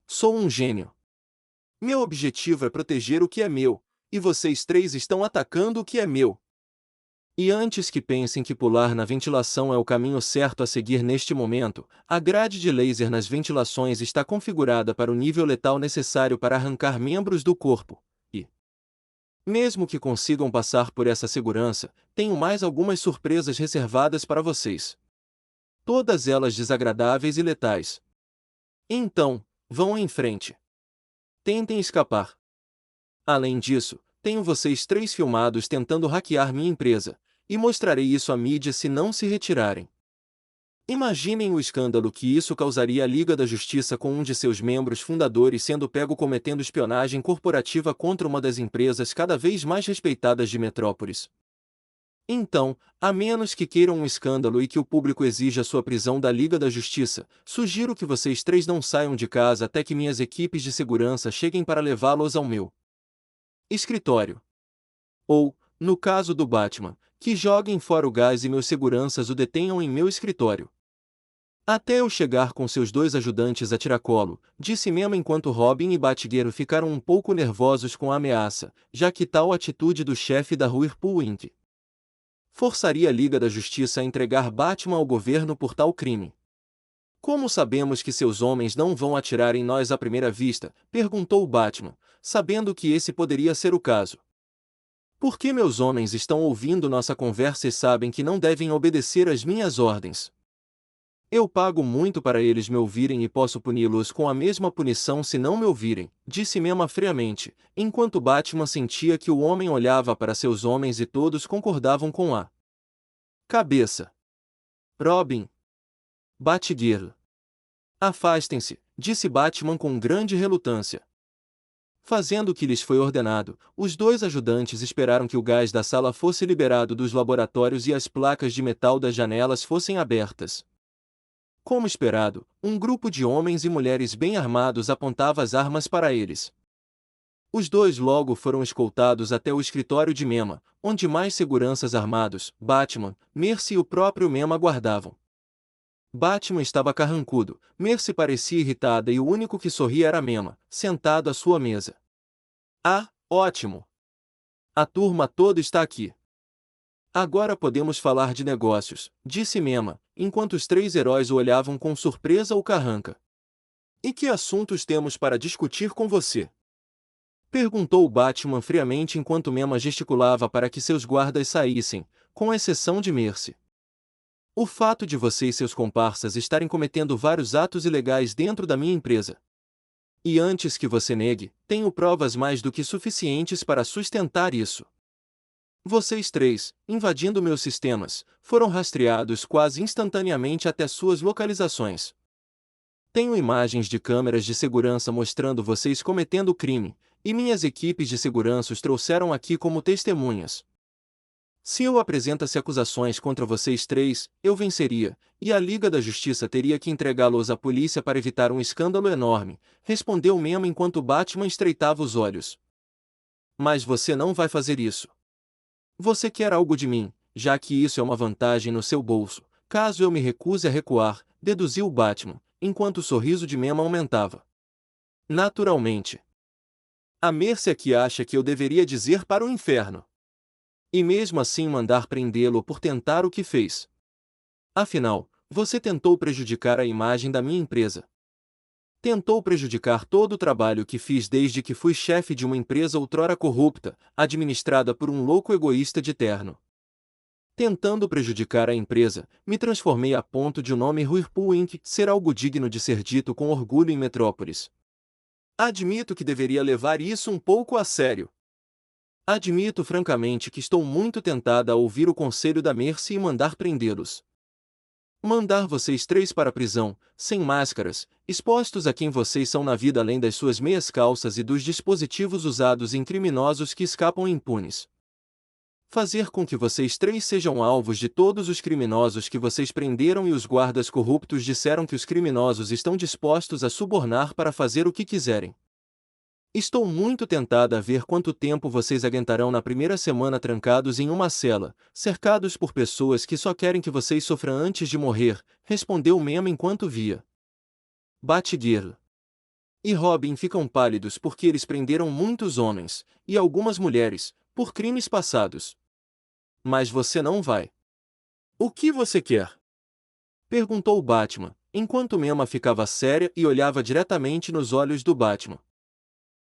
Sou um gênio. Meu objetivo é proteger o que é meu, e vocês três estão atacando o que é meu. E antes que pensem que pular na ventilação é o caminho certo a seguir neste momento, a grade de laser nas ventilações está configurada para o nível letal necessário para arrancar membros do corpo, e mesmo que consigam passar por essa segurança, tenho mais algumas surpresas reservadas para vocês. Todas elas desagradáveis e letais. Então, vão em frente. Tentem escapar. Além disso, tenho vocês três filmados tentando hackear minha empresa, e mostrarei isso à mídia se não se retirarem. Imaginem o escândalo que isso causaria à Liga da Justiça com um de seus membros fundadores sendo pego cometendo espionagem corporativa contra uma das empresas cada vez mais respeitadas de Metrópolis. Então, a menos que queiram um escândalo e que o público exija sua prisão da Liga da Justiça, sugiro que vocês três não saiam de casa até que minhas equipes de segurança cheguem para levá-los ao meu escritório. Ou, no caso do Batman, que joguem fora o gás e meus seguranças o detenham em meu escritório. Até eu chegar com seus dois ajudantes a tiracolo, disse Mema enquanto Robin e Batgirl ficaram um pouco nervosos com a ameaça, já que tal atitude do chefe da Whirlpool Inc. forçaria a Liga da Justiça a entregar Batman ao governo por tal crime. Como sabemos que seus homens não vão atirar em nós à primeira vista? Perguntou Batman, sabendo que esse poderia ser o caso. Porque meus homens estão ouvindo nossa conversa e sabem que não devem obedecer às minhas ordens. Eu pago muito para eles me ouvirem e posso puni-los com a mesma punição se não me ouvirem, disse Mema friamente, enquanto Batman sentia que o homem olhava para seus homens e todos concordavam com a cabeça. Robin. Batgirl. Afastem-se, disse Batman com grande relutância. Fazendo o que lhes foi ordenado, os dois ajudantes esperaram que o gás da sala fosse liberado dos laboratórios e as placas de metal das janelas fossem abertas. Como esperado, um grupo de homens e mulheres bem armados apontava as armas para eles. Os dois logo foram escoltados até o escritório de Mema, onde mais seguranças armados, Batman, Mercy e o próprio Mema aguardavam. Batman estava carrancudo, Mercy parecia irritada e o único que sorria era Mema, sentado à sua mesa. Ah, ótimo! A turma toda está aqui. Agora podemos falar de negócios, disse Mema, enquanto os três heróis o olhavam com surpresa ou carranca. E que assuntos temos para discutir com você? Perguntou Batman friamente enquanto Mema gesticulava para que seus guardas saíssem, com exceção de Mercy. O fato de você e seus comparsas estarem cometendo vários atos ilegais dentro da minha empresa. E antes que você negue, tenho provas mais do que suficientes para sustentar isso. Vocês três, invadindo meus sistemas, foram rastreados quase instantaneamente até suas localizações. Tenho imagens de câmeras de segurança mostrando vocês cometendo o crime, e minhas equipes de segurança os trouxeram aqui como testemunhas. Se eu apresentasse acusações contra vocês três, eu venceria, e a Liga da Justiça teria que entregá-los à polícia para evitar um escândalo enorme, respondeu Mema enquanto Batman estreitava os olhos. Mas você não vai fazer isso. Você quer algo de mim, já que isso é uma vantagem no seu bolso, caso eu me recuse a recuar, deduziu Batman, enquanto o sorriso de Mema aumentava. Naturalmente. A Mercy aqui acha que eu deveria dizer para o inferno. E mesmo assim mandar prendê-lo por tentar o que fez. Afinal, você tentou prejudicar a imagem da minha empresa. Tentou prejudicar todo o trabalho que fiz desde que fui chefe de uma empresa outrora corrupta, administrada por um louco egoísta de terno. Tentando prejudicar a empresa, me transformei a ponto de o nome Whirlpool Inc. ser algo digno de ser dito com orgulho em Metrópolis. Admito que deveria levar isso um pouco a sério. Admito francamente que estou muito tentada a ouvir o conselho da Mercy e mandar prendê-los. Mandar vocês três para a prisão, sem máscaras, expostos a quem vocês são na vida além das suas meias calças e dos dispositivos usados em criminosos que escapam impunes. Fazer com que vocês três sejam alvos de todos os criminosos que vocês prenderam e os guardas corruptos disseram que os criminosos estão dispostos a subornar para fazer o que quiserem. Estou muito tentada a ver quanto tempo vocês aguentarão na primeira semana trancados em uma cela, cercados por pessoas que só querem que vocês sofram antes de morrer, respondeu Mema enquanto via Batgirl e Robin ficam pálidos porque eles prenderam muitos homens, e algumas mulheres, por crimes passados. Mas você não vai. O que você quer? Perguntou Batman, enquanto Mema ficava séria e olhava diretamente nos olhos do Batman.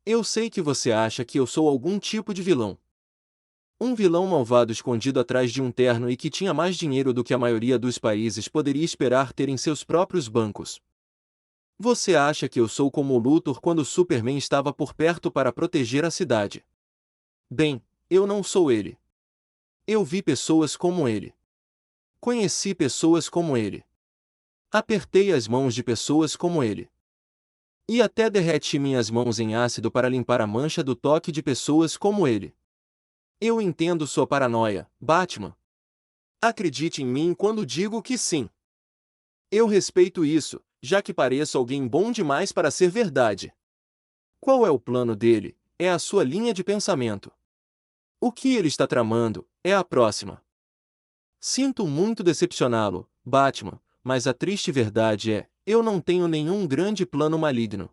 Eu sei que você acha que eu sou algum tipo de vilão. Um vilão malvado escondido atrás de um terno e que tinha mais dinheiro do que a maioria dos países poderia esperar ter em seus próprios bancos. Você acha que eu sou como o Luthor quando Superman estava por perto para proteger a cidade? Bem, eu não sou ele. Eu vi pessoas como ele. Conheci pessoas como ele. Apertei as mãos de pessoas como ele. E até derreti minhas mãos em ácido para limpar a mancha do toque de pessoas como ele. Eu entendo sua paranoia, Batman. Acredite em mim quando digo que sim. Eu respeito isso, já que pareço alguém bom demais para ser verdade. Qual é o plano dele? É a sua linha de pensamento. O que ele está tramando é a próxima. Sinto muito decepcioná-lo, Batman, mas a triste verdade é, eu não tenho nenhum grande plano maligno.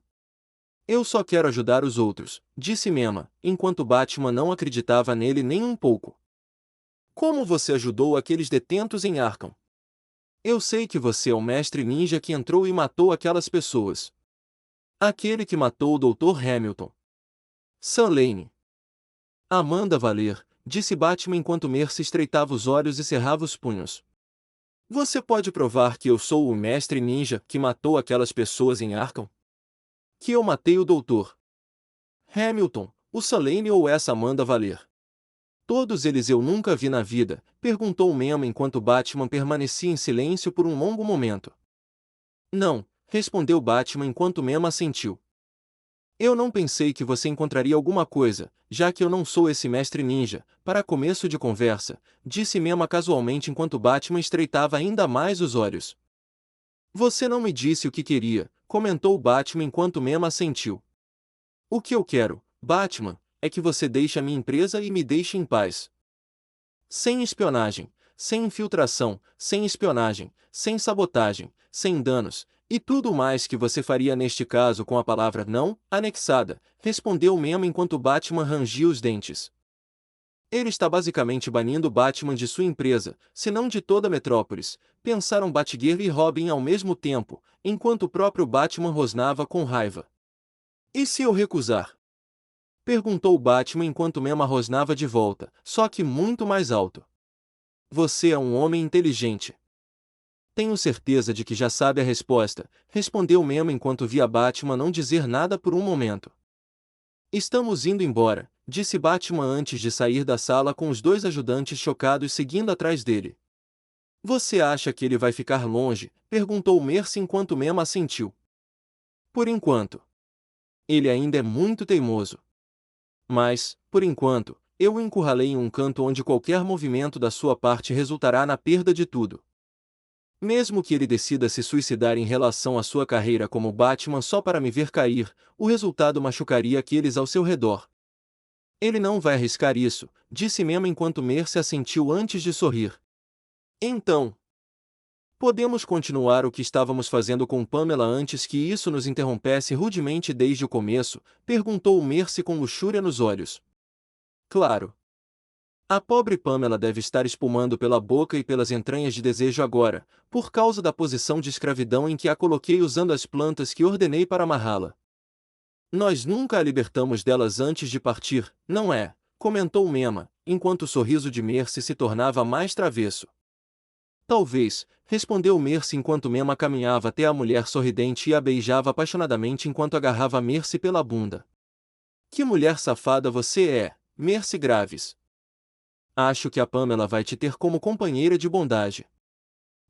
Eu só quero ajudar os outros, disse Mema, enquanto Batman não acreditava nele nem um pouco. Como você ajudou aqueles detentos em Arkham? Eu sei que você é o mestre ninja que entrou e matou aquelas pessoas. Aquele que matou o Dr. Hamilton. Sam Lane. Amanda Waller, disse Batman enquanto Mercy estreitava os olhos e cerrava os punhos. Você pode provar que eu sou o mestre ninja que matou aquelas pessoas em Arkham? Que eu matei o Dr. Hamilton, o Sam Lane ou essa Amanda Waller? Todos eles eu nunca vi na vida, perguntou Mema enquanto Batman permanecia em silêncio por um longo momento. Não, respondeu Batman enquanto Mema assentiu. Eu não pensei que você encontraria alguma coisa, já que eu não sou esse mestre ninja, para começo de conversa, disse Mema casualmente enquanto Batman estreitava ainda mais os olhos. Você não me disse o que queria, comentou Batman enquanto Mema assentiu. O que eu quero, Batman, é que você deixe a minha empresa e me deixe em paz. Sem espionagem, sem infiltração, sem espionagem, sem sabotagem, sem danos, e tudo mais que você faria neste caso com a palavra não, anexada, respondeu Mema enquanto Batman rangia os dentes. Ele está basicamente banindo Batman de sua empresa, se não de toda a Metrópolis, pensaram Batgirl e Robin ao mesmo tempo, enquanto o próprio Batman rosnava com raiva. E se eu recusar? Perguntou Batman enquanto Mema rosnava de volta, só que muito mais alto. Você é um homem inteligente. Tenho certeza de que já sabe a resposta, respondeu Mema enquanto via Batman não dizer nada por um momento. Estamos indo embora, disse Batman antes de sair da sala com os dois ajudantes chocados seguindo atrás dele. Você acha que ele vai ficar longe? Perguntou Mercy enquanto Mema assentiu. Por enquanto. Ele ainda é muito teimoso. Mas, por enquanto, eu o encurralei em um canto onde qualquer movimento da sua parte resultará na perda de tudo. Mesmo que ele decida se suicidar em relação à sua carreira como Batman só para me ver cair, o resultado machucaria aqueles ao seu redor. Ele não vai arriscar isso, disse Mema enquanto Mercy assentiu antes de sorrir. Então, podemos continuar o que estávamos fazendo com Pamela antes que isso nos interrompesse rudemente desde o começo? Perguntou Mercy com luxúria nos olhos. Claro. A pobre Pamela deve estar espumando pela boca e pelas entranhas de desejo agora, por causa da posição de escravidão em que a coloquei usando as plantas que ordenei para amarrá-la. Nós nunca a libertamos delas antes de partir, não é? Comentou Mema, enquanto o sorriso de Mercy se tornava mais travesso. Talvez, respondeu Mercy enquanto Mema caminhava até a mulher sorridente e a beijava apaixonadamente enquanto agarrava Mercy pela bunda. Que mulher safada você é, Mercy Graves. Acho que a Pamela vai te ter como companheira de bondade.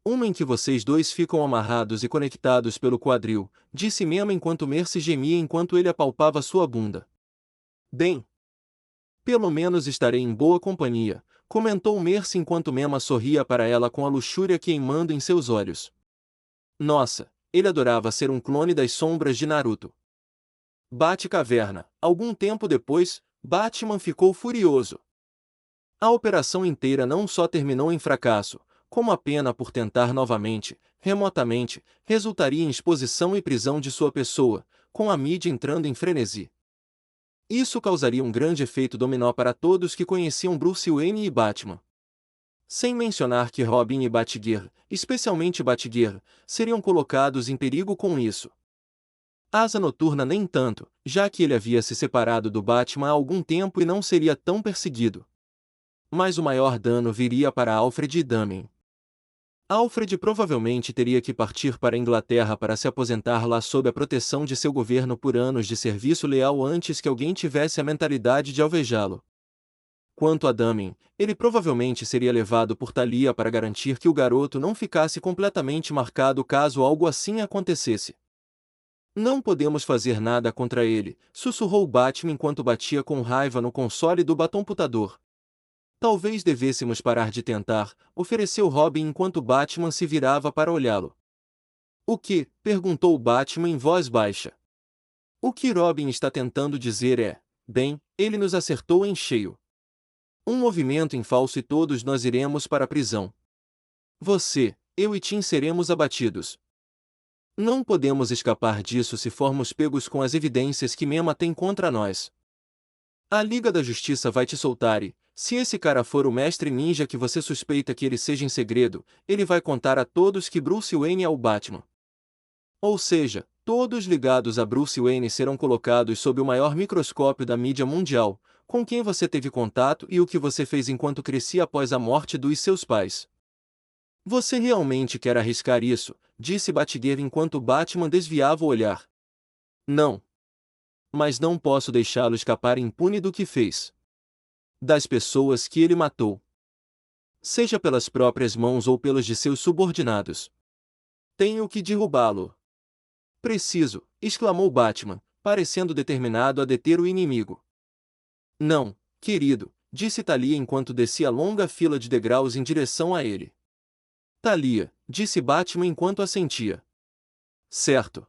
Uma em que vocês dois ficam amarrados e conectados pelo quadril, disse Mema enquanto Mercy gemia enquanto ele apalpava sua bunda. Bem, pelo menos estarei em boa companhia, comentou Mercy enquanto Mema sorria para ela com a luxúria queimando em seus olhos. Nossa, ele adorava ser um clone das sombras de Naruto. Batcaverna. Algum tempo depois, Batman ficou furioso. A operação inteira não só terminou em fracasso, como a pena por tentar novamente, remotamente, resultaria em exposição e prisão de sua pessoa, com a mídia entrando em frenesi. Isso causaria um grande efeito dominó para todos que conheciam Bruce Wayne e Batman. Sem mencionar que Robin e Batgirl, especialmente Batgirl, seriam colocados em perigo com isso. Asa Noturna nem tanto, já que ele havia se separado do Batman há algum tempo e não seria tão perseguido. Mas o maior dano viria para Alfred e Damien. Alfred provavelmente teria que partir para a Inglaterra para se aposentar lá sob a proteção de seu governo por anos de serviço leal antes que alguém tivesse a mentalidade de alvejá-lo. Quanto a Damien, ele provavelmente seria levado por Talia para garantir que o garoto não ficasse completamente marcado caso algo assim acontecesse. Não podemos fazer nada contra ele, sussurrou Batman enquanto batia com raiva no console do batomputador. Talvez devêssemos parar de tentar, ofereceu Robin enquanto Batman se virava para olhá-lo. O que? Perguntou Batman em voz baixa. O que Robin está tentando dizer é, bem, ele nos acertou em cheio. Um movimento em falso e todos nós iremos para a prisão. Você, eu e Tim seremos abatidos. Não podemos escapar disso se formos pegos com as evidências que Mema tem contra nós. A Liga da Justiça vai te soltar e, se esse cara for o mestre ninja que você suspeita que ele seja em segredo, ele vai contar a todos que Bruce Wayne é o Batman. Ou seja, todos ligados a Bruce Wayne serão colocados sob o maior microscópio da mídia mundial, com quem você teve contato e o que você fez enquanto crescia após a morte dos seus pais. Você realmente quer arriscar isso? Disse Batgirl enquanto Batman desviava o olhar. Não. Mas não posso deixá-lo escapar impune do que fez. Das pessoas que ele matou. Seja pelas próprias mãos ou pelos de seus subordinados. Tenho que derrubá-lo. Preciso, exclamou Batman, parecendo determinado a deter o inimigo. Não, querido, disse Talia enquanto descia a longa fila de degraus em direção a ele. Talia, disse Batman enquanto assentia. Certo.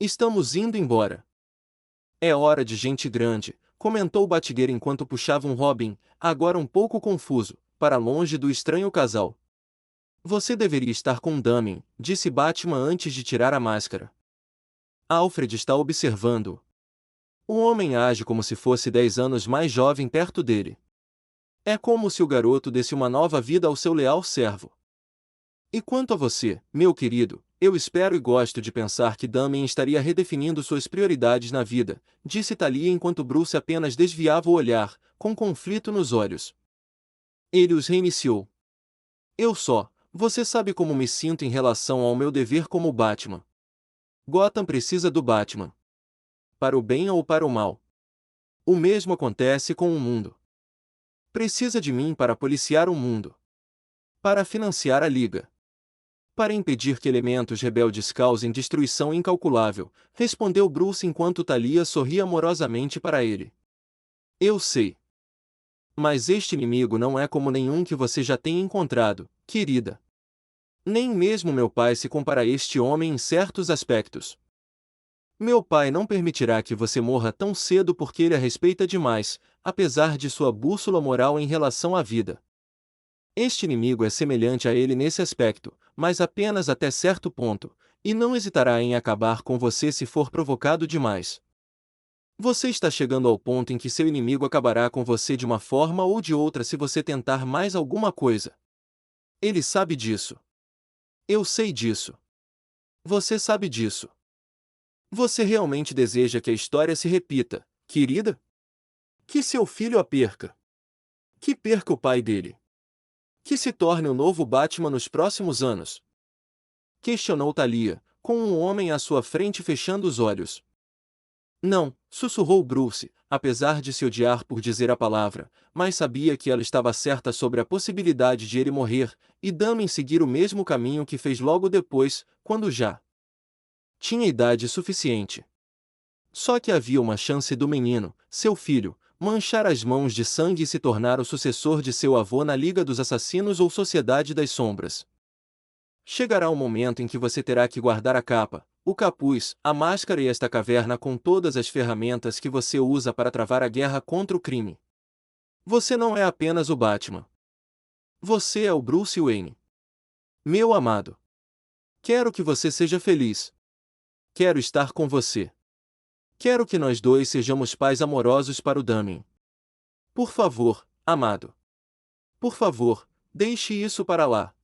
Estamos indo embora. É hora de gente grande, comentou Batgirl enquanto puxava um Robin, agora um pouco confuso, para longe do estranho casal. Você deveria estar com Damien, disse Batman antes de tirar a máscara. Alfred está observando. O homem age como se fosse 10 anos mais jovem perto dele. É como se o garoto desse uma nova vida ao seu leal servo. E quanto a você, meu querido, eu espero e gosto de pensar que Damien estaria redefinindo suas prioridades na vida, disse Talia enquanto Bruce apenas desviava o olhar, com conflito nos olhos. Ele os reiniciou. Você sabe como me sinto em relação ao meu dever como Batman. Gotham precisa do Batman. Para o bem ou para o mal. O mesmo acontece com o mundo. Precisa de mim para policiar o mundo. Para financiar a Liga. Para impedir que elementos rebeldes causem destruição incalculável, respondeu Bruce enquanto Talia sorria amorosamente para ele. Eu sei. Mas este inimigo não é como nenhum que você já tenha encontrado, querida. Nem mesmo meu pai se compara a este homem em certos aspectos. Meu pai não permitirá que você morra tão cedo porque ele a respeita demais, apesar de sua bússola moral em relação à vida. Este inimigo é semelhante a ele nesse aspecto, mas apenas até certo ponto, e não hesitará em acabar com você se for provocado demais. Você está chegando ao ponto em que seu inimigo acabará com você de uma forma ou de outra se você tentar mais alguma coisa. Ele sabe disso. Eu sei disso. Você sabe disso. Você realmente deseja que a história se repita, querida? Que seu filho a perca. Que perca o pai dele. Que se torne o novo Batman nos próximos anos? Questionou Talia, com um homem à sua frente fechando os olhos. Não, sussurrou Bruce, apesar de se odiar por dizer a palavra, mas sabia que ela estava certa sobre a possibilidade de ele morrer, e Damien seguir o mesmo caminho que fez logo depois, quando já tinha idade suficiente. Só que havia uma chance do menino, seu filho, manchar as mãos de sangue e se tornar o sucessor de seu avô na Liga dos Assassinos ou Sociedade das Sombras. Chegará o momento em que você terá que guardar a capa, o capuz, a máscara e esta caverna com todas as ferramentas que você usa para travar a guerra contra o crime. Você não é apenas o Batman. Você é o Bruce Wayne. Meu amado. Quero que você seja feliz. Quero estar com você. Quero que nós dois sejamos pais amorosos para o Damien. Por favor, amado. Por favor, deixe isso para lá.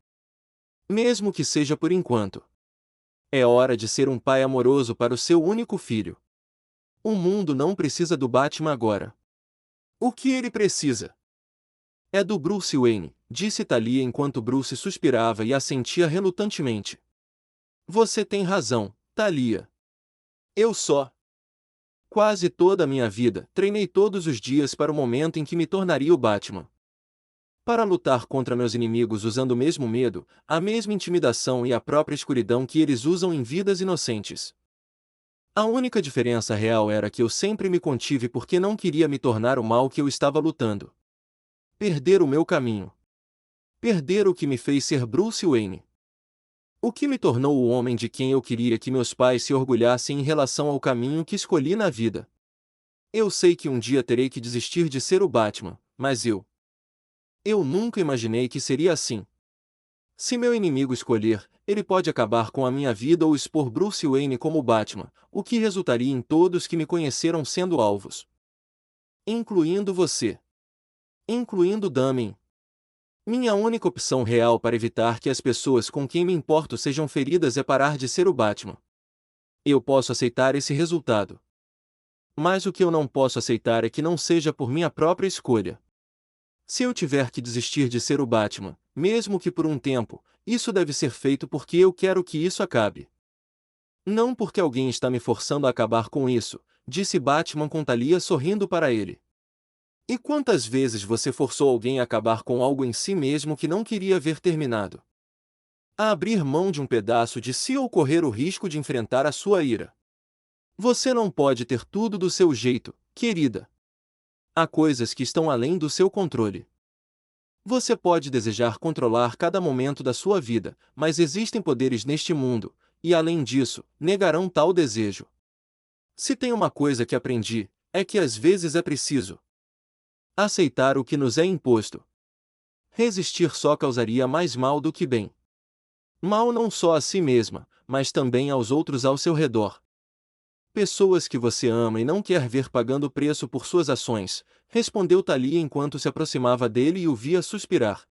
Mesmo que seja por enquanto. É hora de ser um pai amoroso para o seu único filho. O mundo não precisa do Batman agora. O que ele precisa? É do Bruce Wayne, disse Thalia enquanto Bruce suspirava e assentia relutantemente. Você tem razão, Thalia. Eu só. Quase toda a minha vida, treinei todos os dias para o momento em que me tornaria o Batman. Para lutar contra meus inimigos usando o mesmo medo, a mesma intimidação e a própria escuridão que eles usam em vidas inocentes. A única diferença real era que eu sempre me contive porque não queria me tornar o mal que eu estava lutando. Perder o meu caminho. Perder o que me fez ser Bruce Wayne. O que me tornou o homem de quem eu queria que meus pais se orgulhassem em relação ao caminho que escolhi na vida. Eu sei que um dia terei que desistir de ser o Batman, mas eu nunca imaginei que seria assim. Se meu inimigo escolher, ele pode acabar com a minha vida ou expor Bruce Wayne como Batman, o que resultaria em todos que me conheceram sendo alvos. Incluindo você. Incluindo Damien. Minha única opção real para evitar que as pessoas com quem me importo sejam feridas é parar de ser o Batman. Eu posso aceitar esse resultado. Mas o que eu não posso aceitar é que não seja por minha própria escolha. Se eu tiver que desistir de ser o Batman, mesmo que por um tempo, isso deve ser feito porque eu quero que isso acabe. Não porque alguém está me forçando a acabar com isso, disse Batman com Thalia sorrindo para ele. E quantas vezes você forçou alguém a acabar com algo em si mesmo que não queria ver terminado? A abrir mão de um pedaço de si ou correr o risco de enfrentar a sua ira? Você não pode ter tudo do seu jeito, querida. Há coisas que estão além do seu controle. Você pode desejar controlar cada momento da sua vida, mas existem poderes neste mundo, e além disso, negarão tal desejo. Se tem uma coisa que aprendi, é que às vezes é preciso aceitar o que nos é imposto. Resistir só causaria mais mal do que bem. Mal não só a si mesma, mas também aos outros ao seu redor. Pessoas que você ama e não quer ver pagando preço por suas ações, respondeu Thalia enquanto se aproximava dele e o via suspirar.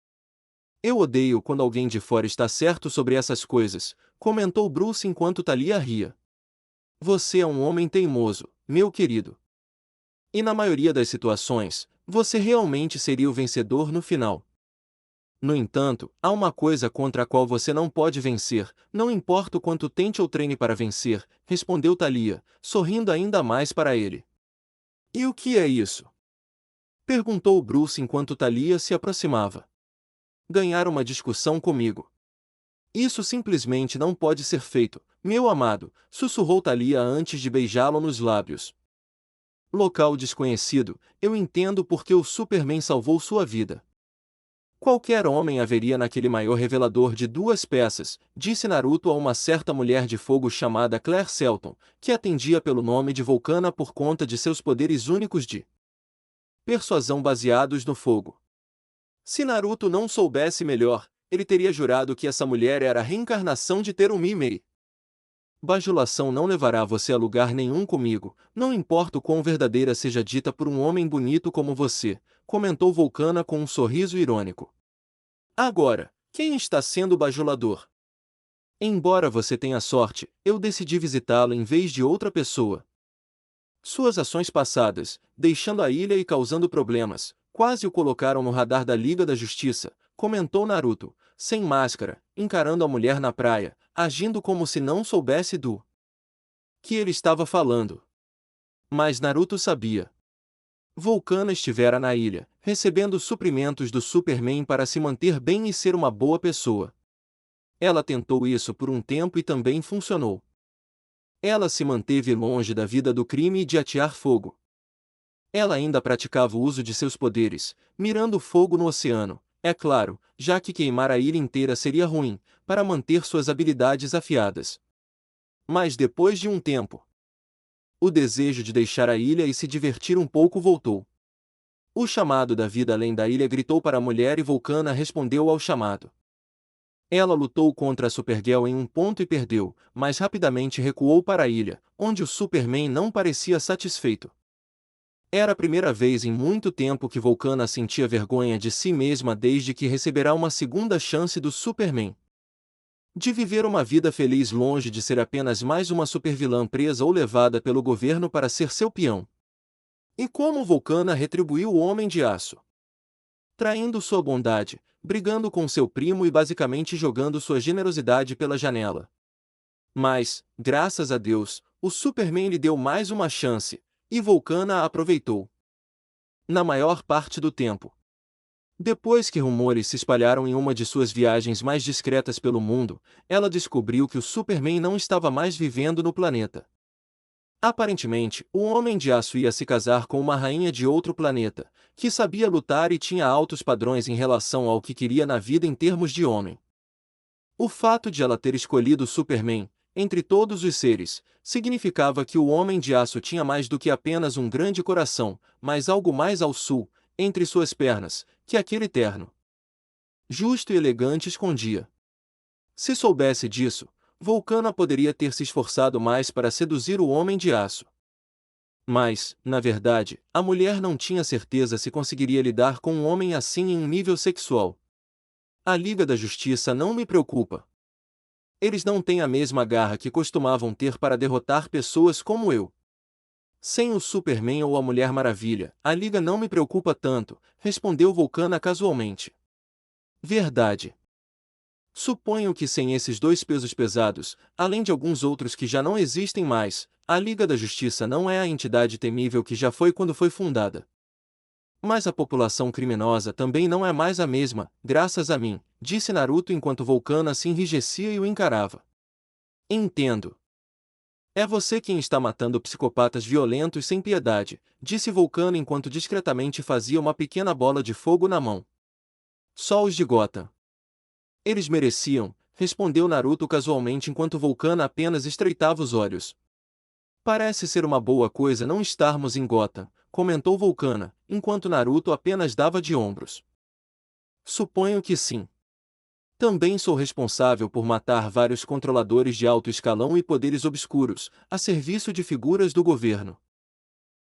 Eu odeio quando alguém de fora está certo sobre essas coisas, comentou Bruce enquanto Thalia ria. Você é um homem teimoso, meu querido. E na maioria das situações, você realmente seria o vencedor no final. No entanto, há uma coisa contra a qual você não pode vencer, não importa o quanto tente ou treine para vencer, respondeu Thalia, sorrindo ainda mais para ele. E o que é isso? Perguntou Bruce enquanto Thalia se aproximava. Ganhar uma discussão comigo. Isso simplesmente não pode ser feito, meu amado, sussurrou Thalia antes de beijá-lo nos lábios. Local desconhecido, eu entendo porque o Superman salvou sua vida. Qualquer homem haveria naquele maior revelador de duas peças, disse Naruto a uma certa mulher de fogo chamada Claire Selton, que atendia pelo nome de Vulcana por conta de seus poderes únicos de persuasão baseados no fogo. Se Naruto não soubesse melhor, ele teria jurado que essa mulher era a reencarnação de Terumi Mei. Bajulação não levará você a lugar nenhum comigo, não importa o quão verdadeira seja dita por um homem bonito como você, comentou Vulcana com um sorriso irônico. Agora, quem está sendo o bajulador? Embora você tenha sorte, eu decidi visitá-lo em vez de outra pessoa. Suas ações passadas, deixando a ilha e causando problemas, quase o colocaram no radar da Liga da Justiça, comentou Naruto, sem máscara, encarando a mulher na praia, agindo como se não soubesse do que ele estava falando. Mas Naruto sabia. Vulcana estivera na ilha, recebendo suprimentos do Superman para se manter bem e ser uma boa pessoa. Ela tentou isso por um tempo e também funcionou. Ela se manteve longe da vida do crime e de atear fogo. Ela ainda praticava o uso de seus poderes, mirando fogo no oceano, é claro, já que queimar a ilha inteira seria ruim, para manter suas habilidades afiadas. Mas depois de um tempo, o desejo de deixar a ilha e se divertir um pouco voltou. O chamado da vida além da ilha gritou para a mulher e Vulcana respondeu ao chamado. Ela lutou contra a Supergirl em um ponto e perdeu, mas rapidamente recuou para a ilha, onde o Superman não parecia satisfeito. Era a primeira vez em muito tempo que Vulcana sentia vergonha de si mesma desde que receberá uma segunda chance do Superman. De viver uma vida feliz longe de ser apenas mais uma supervilã presa ou levada pelo governo para ser seu peão. E como Vulcana retribuiu o Homem de Aço? Traindo sua bondade, brigando com seu primo e basicamente jogando sua generosidade pela janela. Mas, graças a Deus, o Superman lhe deu mais uma chance, e Volcana a aproveitou. Na maior parte do tempo. Depois que rumores se espalharam em uma de suas viagens mais discretas pelo mundo, ela descobriu que o Superman não estava mais vivendo no planeta. Aparentemente, o Homem de Aço ia se casar com uma rainha de outro planeta, que sabia lutar e tinha altos padrões em relação ao que queria na vida em termos de homem. O fato de ela ter escolhido Superman, entre todos os seres, significava que o Homem de Aço tinha mais do que apenas um grande coração, mas algo mais ao sul, entre suas pernas, que aquele terno justo e elegante escondia. Se soubesse disso, Volcana poderia ter se esforçado mais para seduzir o Homem de Aço. Mas, na verdade, a mulher não tinha certeza se conseguiria lidar com um homem assim em um nível sexual. A Liga da Justiça não me preocupa. Eles não têm a mesma garra que costumavam ter para derrotar pessoas como eu. Sem o Superman ou a Mulher Maravilha, a Liga não me preocupa tanto, respondeu Volcana casualmente. Verdade. Suponho que sem esses dois pesos pesados, além de alguns outros que já não existem mais, a Liga da Justiça não é a entidade temível que já foi quando foi fundada. Mas a população criminosa também não é mais a mesma, graças a mim, disse Naruto enquanto Volcana se enrijecia e o encarava. Entendo. É você quem está matando psicopatas violentos sem piedade, disse Volcana enquanto discretamente fazia uma pequena bola de fogo na mão. Só os de Gotham. Eles mereciam, respondeu Naruto casualmente enquanto Volcana apenas estreitava os olhos. Parece ser uma boa coisa não estarmos em Gotham, comentou Volcana, enquanto Naruto apenas dava de ombros. Suponho que sim. Também sou responsável por matar vários controladores de alto escalão e poderes obscuros, a serviço de figuras do governo.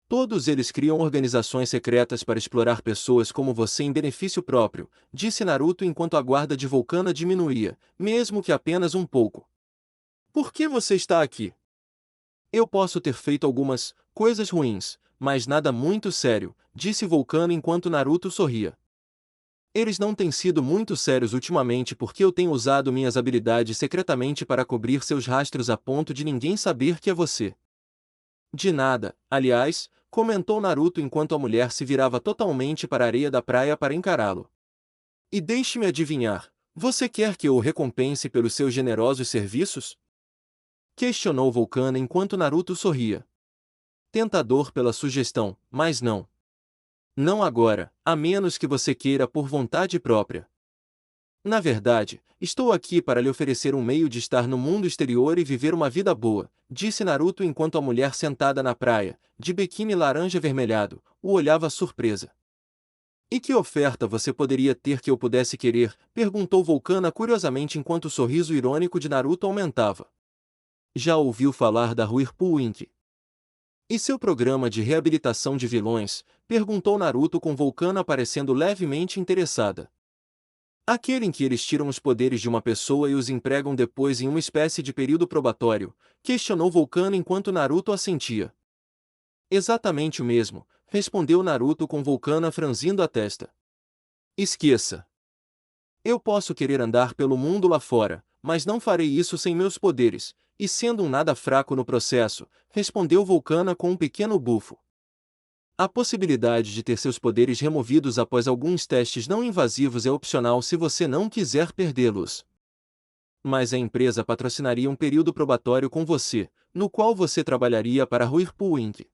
Todos eles criam organizações secretas para explorar pessoas como você em benefício próprio, disse Naruto enquanto a guarda de Volcana diminuía, mesmo que apenas um pouco. Por que você está aqui? Eu posso ter feito algumas coisas ruins, mas nada muito sério, disse Volcana enquanto Naruto sorria. Eles não têm sido muito sérios ultimamente porque eu tenho usado minhas habilidades secretamente para cobrir seus rastros a ponto de ninguém saber que é você. De nada, aliás, comentou Naruto enquanto a mulher se virava totalmente para a areia da praia para encará-lo. E deixe-me adivinhar, você quer que eu o recompense pelos seus generosos serviços? Questionou Volcana enquanto Naruto sorria. Tentador pela sugestão, mas não. Não agora, a menos que você queira por vontade própria. Na verdade, estou aqui para lhe oferecer um meio de estar no mundo exterior e viver uma vida boa, disse Naruto enquanto a mulher sentada na praia, de biquíni laranja avermelhado, o olhava surpresa. E que oferta você poderia ter que eu pudesse querer? Perguntou Volcana curiosamente enquanto o sorriso irônico de Naruto aumentava. Já ouviu falar da Whirlpool Inc? E seu programa de reabilitação de vilões? Perguntou Naruto com Volcana parecendo levemente interessada. Aquele em que eles tiram os poderes de uma pessoa e os empregam depois em uma espécie de período probatório, questionou Volcana enquanto Naruto assentia. Exatamente o mesmo, respondeu Naruto com Volcana franzindo a testa. Esqueça. Eu posso querer andar pelo mundo lá fora, mas não farei isso sem meus poderes, e sendo um nada fraco no processo, respondeu Volcana com um pequeno bufo. A possibilidade de ter seus poderes removidos após alguns testes não invasivos é opcional se você não quiser perdê-los. Mas a empresa patrocinaria um período probatório com você, no qual você trabalharia para a Whirlpool Inc.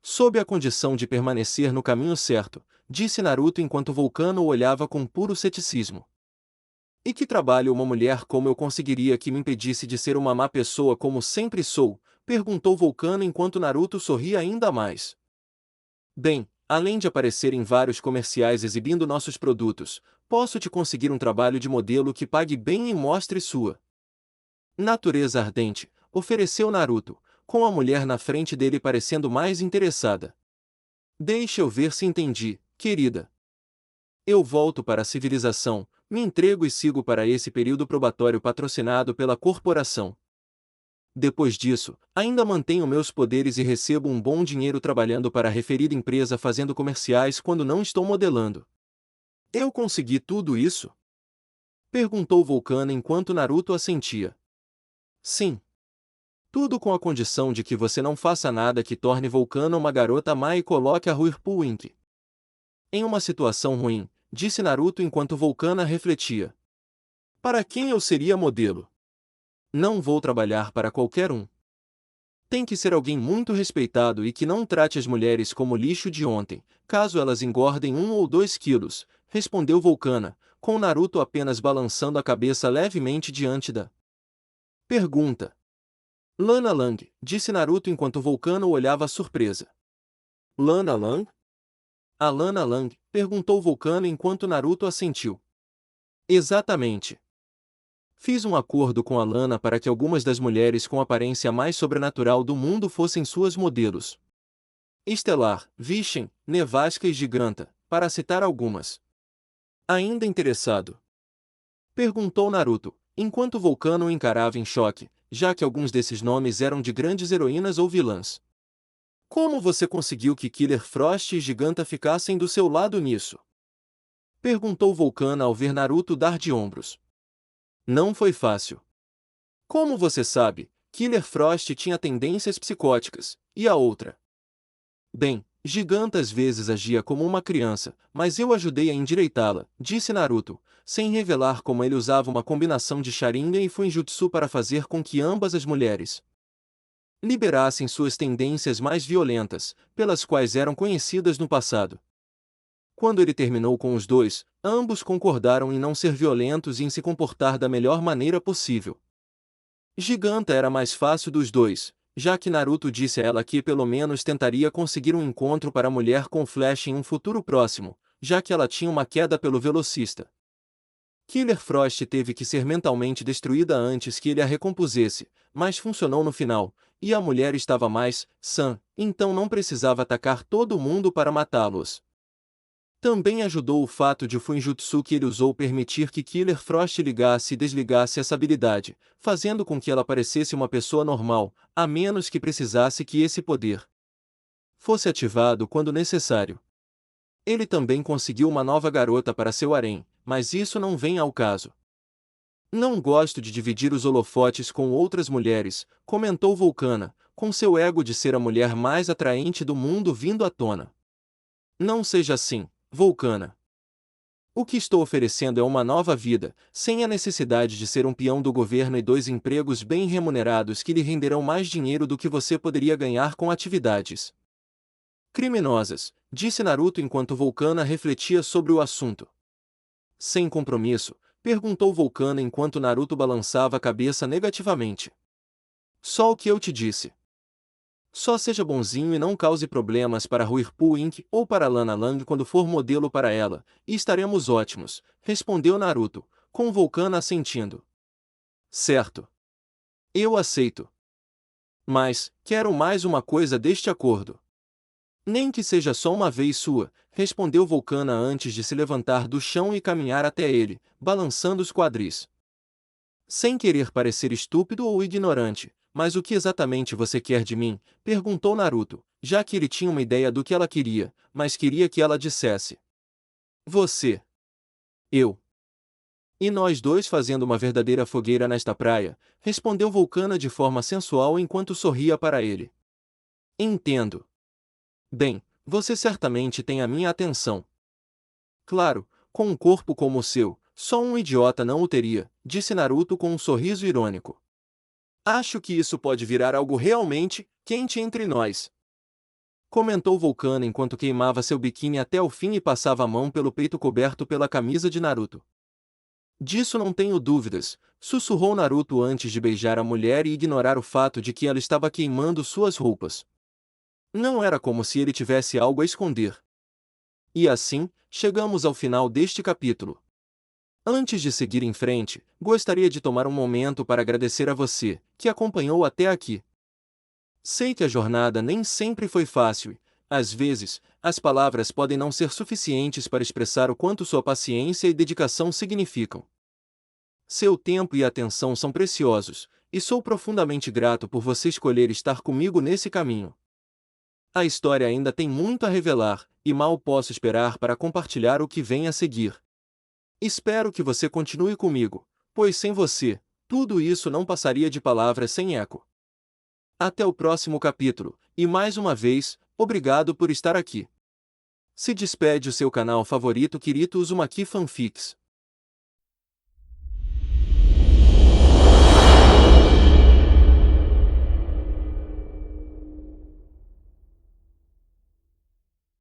Sob a condição de permanecer no caminho certo, disse Naruto enquanto Volcano o olhava com puro ceticismo. E que trabalho uma mulher como eu conseguiria que me impedisse de ser uma má pessoa como sempre sou? Perguntou Volcano enquanto Naruto sorria ainda mais. Bem, além de aparecer em vários comerciais exibindo nossos produtos, posso te conseguir um trabalho de modelo que pague bem e mostre sua natureza ardente, ofereceu Naruto, com a mulher na frente dele parecendo mais interessada. Deixa eu ver se entendi, querida. Eu volto para a civilização, me entrego e sigo para esse período probatório patrocinado pela corporação. Depois disso, ainda mantenho meus poderes e recebo um bom dinheiro trabalhando para a referida empresa fazendo comerciais quando não estou modelando. Eu consegui tudo isso? Perguntou Vulcana enquanto Naruto assentia. Sim. Tudo com a condição de que você não faça nada que torne Vulcana uma garota má e coloque a Whirlpool Inc. em uma situação ruim, disse Naruto enquanto Vulcana refletia. Para quem eu seria modelo? Não vou trabalhar para qualquer um. Tem que ser alguém muito respeitado e que não trate as mulheres como lixo de ontem, caso elas engordem 1 ou 2 quilos, respondeu Vulcana, com Naruto apenas balançando a cabeça levemente diante da pergunta. Lana Lang, disse Naruto enquanto Vulcana o olhava surpresa. Lana Lang? A Lana Lang, perguntou Vulcana enquanto Naruto assentiu. Exatamente. Fiz um acordo com a Lana para que algumas das mulheres com aparência mais sobrenatural do mundo fossem suas modelos. Estelar, Vishen, Nevasca e Giganta, para citar algumas. Ainda interessado? Perguntou Naruto, enquanto Vulcano o encarava em choque, já que alguns desses nomes eram de grandes heroínas ou vilãs. Como você conseguiu que Killer Frost e Giganta ficassem do seu lado nisso? Perguntou Vulcano ao ver Naruto dar de ombros. Não foi fácil. Como você sabe, Killer Frost tinha tendências psicóticas, e a outra? Bem, Giganta às vezes agia como uma criança, mas eu ajudei a endireitá-la, disse Naruto, sem revelar como ele usava uma combinação de Sharingan e Fuinjutsu para fazer com que ambas as mulheres liberassem suas tendências mais violentas, pelas quais eram conhecidas no passado. Quando ele terminou com os dois, ambos concordaram em não ser violentos e em se comportar da melhor maneira possível. Giganta era mais fácil dos dois, já que Naruto disse a ela que pelo menos tentaria conseguir um encontro para a mulher com Flash em um futuro próximo, já que ela tinha uma queda pelo velocista. Killer Frost teve que ser mentalmente destruída antes que ele a recompusesse, mas funcionou no final, e a mulher estava mais sã, então não precisava atacar todo mundo para matá-los. Também ajudou o fato de o Fuinjutsu que ele usou permitir que Killer Frost ligasse e desligasse essa habilidade, fazendo com que ela parecesse uma pessoa normal, a menos que precisasse que esse poder fosse ativado quando necessário. Ele também conseguiu uma nova garota para seu harém, mas isso não vem ao caso. Não gosto de dividir os holofotes com outras mulheres, comentou Vulcana, com seu ego de ser a mulher mais atraente do mundo vindo à tona. Não seja assim, Vulcana. O que estou oferecendo é uma nova vida, sem a necessidade de ser um peão do governo e 2 empregos bem remunerados que lhe renderão mais dinheiro do que você poderia ganhar com atividades criminosas, disse Naruto enquanto Vulcana refletia sobre o assunto. Sem compromisso, perguntou Vulcana enquanto Naruto balançava a cabeça negativamente. Só o que eu te disse. Só seja bonzinho e não cause problemas para Whirlpool Inc. ou para Lana Lang quando for modelo para ela, e estaremos ótimos, respondeu Naruto, com Vulcana assentindo. Certo. Eu aceito. Mas, quero mais uma coisa deste acordo. Nem que seja só uma vez sua, respondeu Vulcana antes de se levantar do chão e caminhar até ele, balançando os quadris. Sem querer parecer estúpido ou ignorante, mas o que exatamente você quer de mim? Perguntou Naruto, já que ele tinha uma ideia do que ela queria, mas queria que ela dissesse. Você. Eu. E nós dois fazendo uma verdadeira fogueira nesta praia, respondeu Vulcana de forma sensual enquanto sorria para ele. Entendo. Bem, você certamente tem a minha atenção. Claro, com um corpo como o seu, só um idiota não o teria, disse Naruto com um sorriso irônico. Acho que isso pode virar algo realmente quente entre nós. Comentou Vulcana enquanto queimava seu biquíni até o fim e passava a mão pelo peito coberto pela camisa de Naruto. Disso não tenho dúvidas, sussurrou Naruto antes de beijar a mulher e ignorar o fato de que ela estava queimando suas roupas. Não era como se ele tivesse algo a esconder. E assim, chegamos ao final deste capítulo. Antes de seguir em frente, gostaria de tomar um momento para agradecer a você, que acompanhou até aqui. Sei que a jornada nem sempre foi fácil e, às vezes, as palavras podem não ser suficientes para expressar o quanto sua paciência e dedicação significam. Seu tempo e atenção são preciosos, e sou profundamente grato por você escolher estar comigo nesse caminho. A história ainda tem muito a revelar, e mal posso esperar para compartilhar o que vem a seguir. Espero que você continue comigo, pois sem você, tudo isso não passaria de palavras sem eco. Até o próximo capítulo, e mais uma vez, obrigado por estar aqui. Se despede o seu canal favorito Kirito Uzumaki Fanfics.